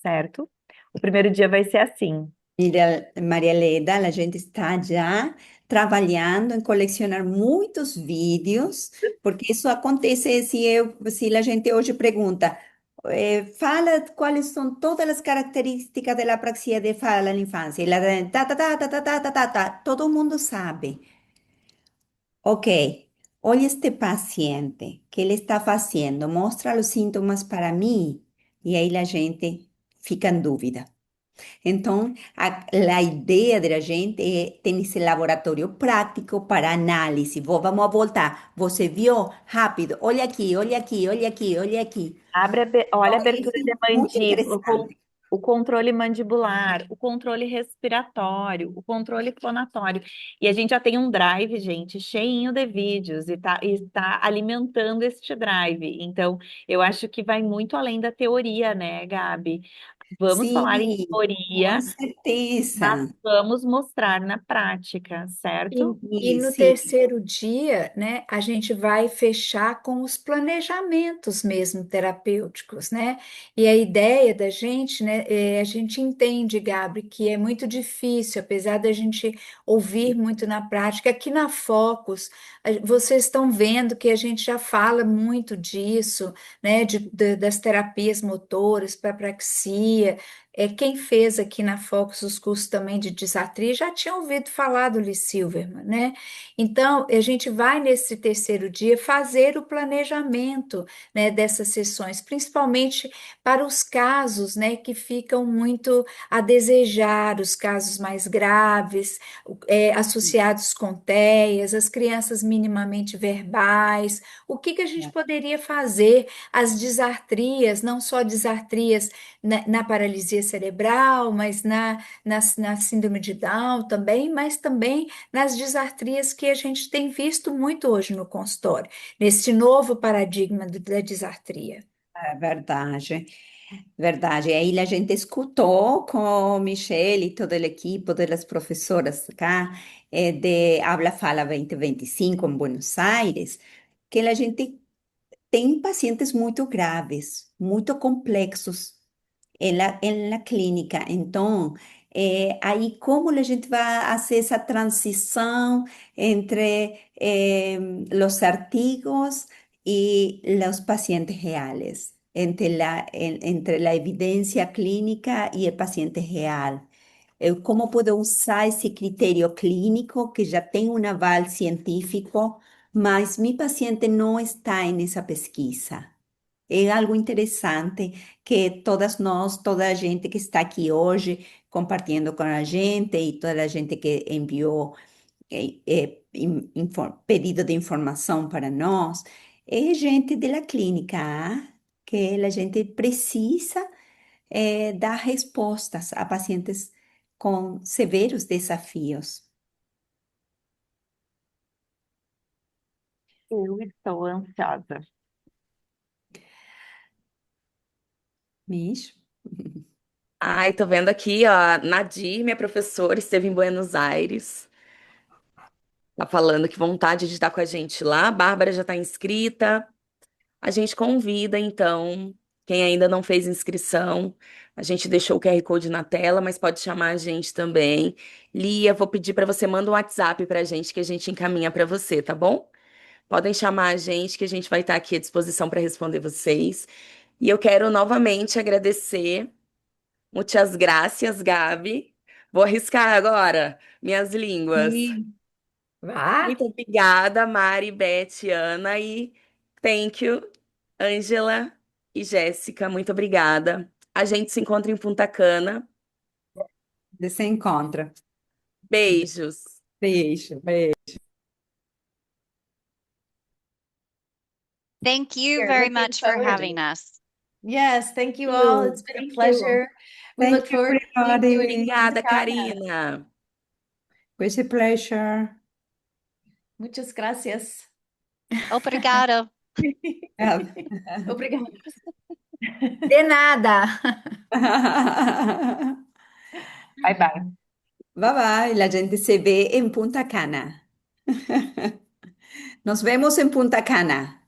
certo? O primeiro dia vai ser assim. Mira, Maria Leda, a gente está já trabalhando em colecionar muitos vídeos, porque isso acontece se a gente hoje pergunta, fala quais são todas as características da apraxia de fala na infância, e lá, todo mundo sabe. Ok, olha este paciente, que ele está fazendo? Mostra os sintomas para mim, e aí a gente fica em dúvida. Então, a ideia da gente é ter esse laboratório prático para análise. Vamos voltar. Você viu? Rápido. Olha aqui, olha aqui, olha aqui, olha aqui. Olha a Então, isso abertura é de muito mandíbula, interessante. o controle mandibular, o controle respiratório, o controle fonatório. E a gente já tem um drive, gente, cheinho de vídeos e tá alimentando este drive. Então, eu acho que vai muito além da teoria, né, Gabi? Vamos falar em Sim, com teoria, mas certeza. vamos mostrar na prática, certo? E no Sim, terceiro dia, né, a gente vai fechar com os planejamentos mesmo terapêuticos, né? E a ideia da gente, né, a gente entende, Gabi, que é muito difícil, apesar da gente ouvir muito na prática. Aqui na Focus, vocês estão vendo que a gente já fala muito disso, né, das terapias motoras para praxia. Quem fez aqui na Focus os cursos também de disartria já tinha ouvido falar do Lee Silverman, né? Então, a gente vai nesse terceiro dia fazer o planejamento, né, dessas sessões, principalmente para os casos, né, que ficam muito a desejar, os casos mais graves, associados com TEAs, as crianças minimamente verbais. O que que a gente poderia fazer? As disartrias, não só disartrias na paralisia cerebral, mas na síndrome de Down também, mas também nas disartrias que a gente tem visto muito hoje no consultório, nesse novo paradigma da disartria. é verdade. Verdade. Aí a gente escutou com Michelle e toda a equipe, todas as professoras cá, de Habla Fala 2025 em Buenos Aires, que a gente tem pacientes muito graves, muito complexos en la clínica. Então, aí como a gente vai fazer essa transição entre os artigos e os pacientes reais, entre la evidência clínica e o paciente real? Como posso usar esse critério clínico que já tem um aval científico, mas meu paciente não está nessa pesquisa? É algo interessante que todas nós, toda a gente que está aqui hoje compartilhando com a gente e toda a gente que enviou pedido de informação para nós, é gente da clínica, que a gente precisa dar respostas a pacientes com severos desafios. Eu estou ansiosa. Mish? Ai, tô vendo aqui, ó, Nadir, minha professora, esteve em Buenos Aires. Tá falando que vontade de estar com a gente lá. A Bárbara já está inscrita. A gente convida, então, quem ainda não fez inscrição, a gente deixou o QR Code na tela, mas pode chamar a gente também. Lia, vou pedir para você mandar um WhatsApp para a gente que a gente encaminha para você, tá bom? Podem chamar a gente que a gente vai estar aqui à disposição para responder vocês. E eu quero novamente agradecer. Muitas gracias, Gabi, Vou arriscar agora minhas línguas. Sim, vá. Muito obrigada, Mari, Beth, Ana e thank you, Ângela e Jéssica. Muito obrigada. A gente se encontra em Punta Cana. Se encontra. Beijos. Beijo, beijo. Thank you Here, very looking much for forward. having us. Yes, thank you all. It's been a Thank you. pleasure. We Thank look you, forward to seeing you everybody. in Obrigada, Punta Cana. Karina. With a pleasure. Muchas gracias. Obrigado. Obrigada. De nada. Bye, bye. Bye bye, la gente se ve en Punta Cana. Nos vemos en Punta Cana.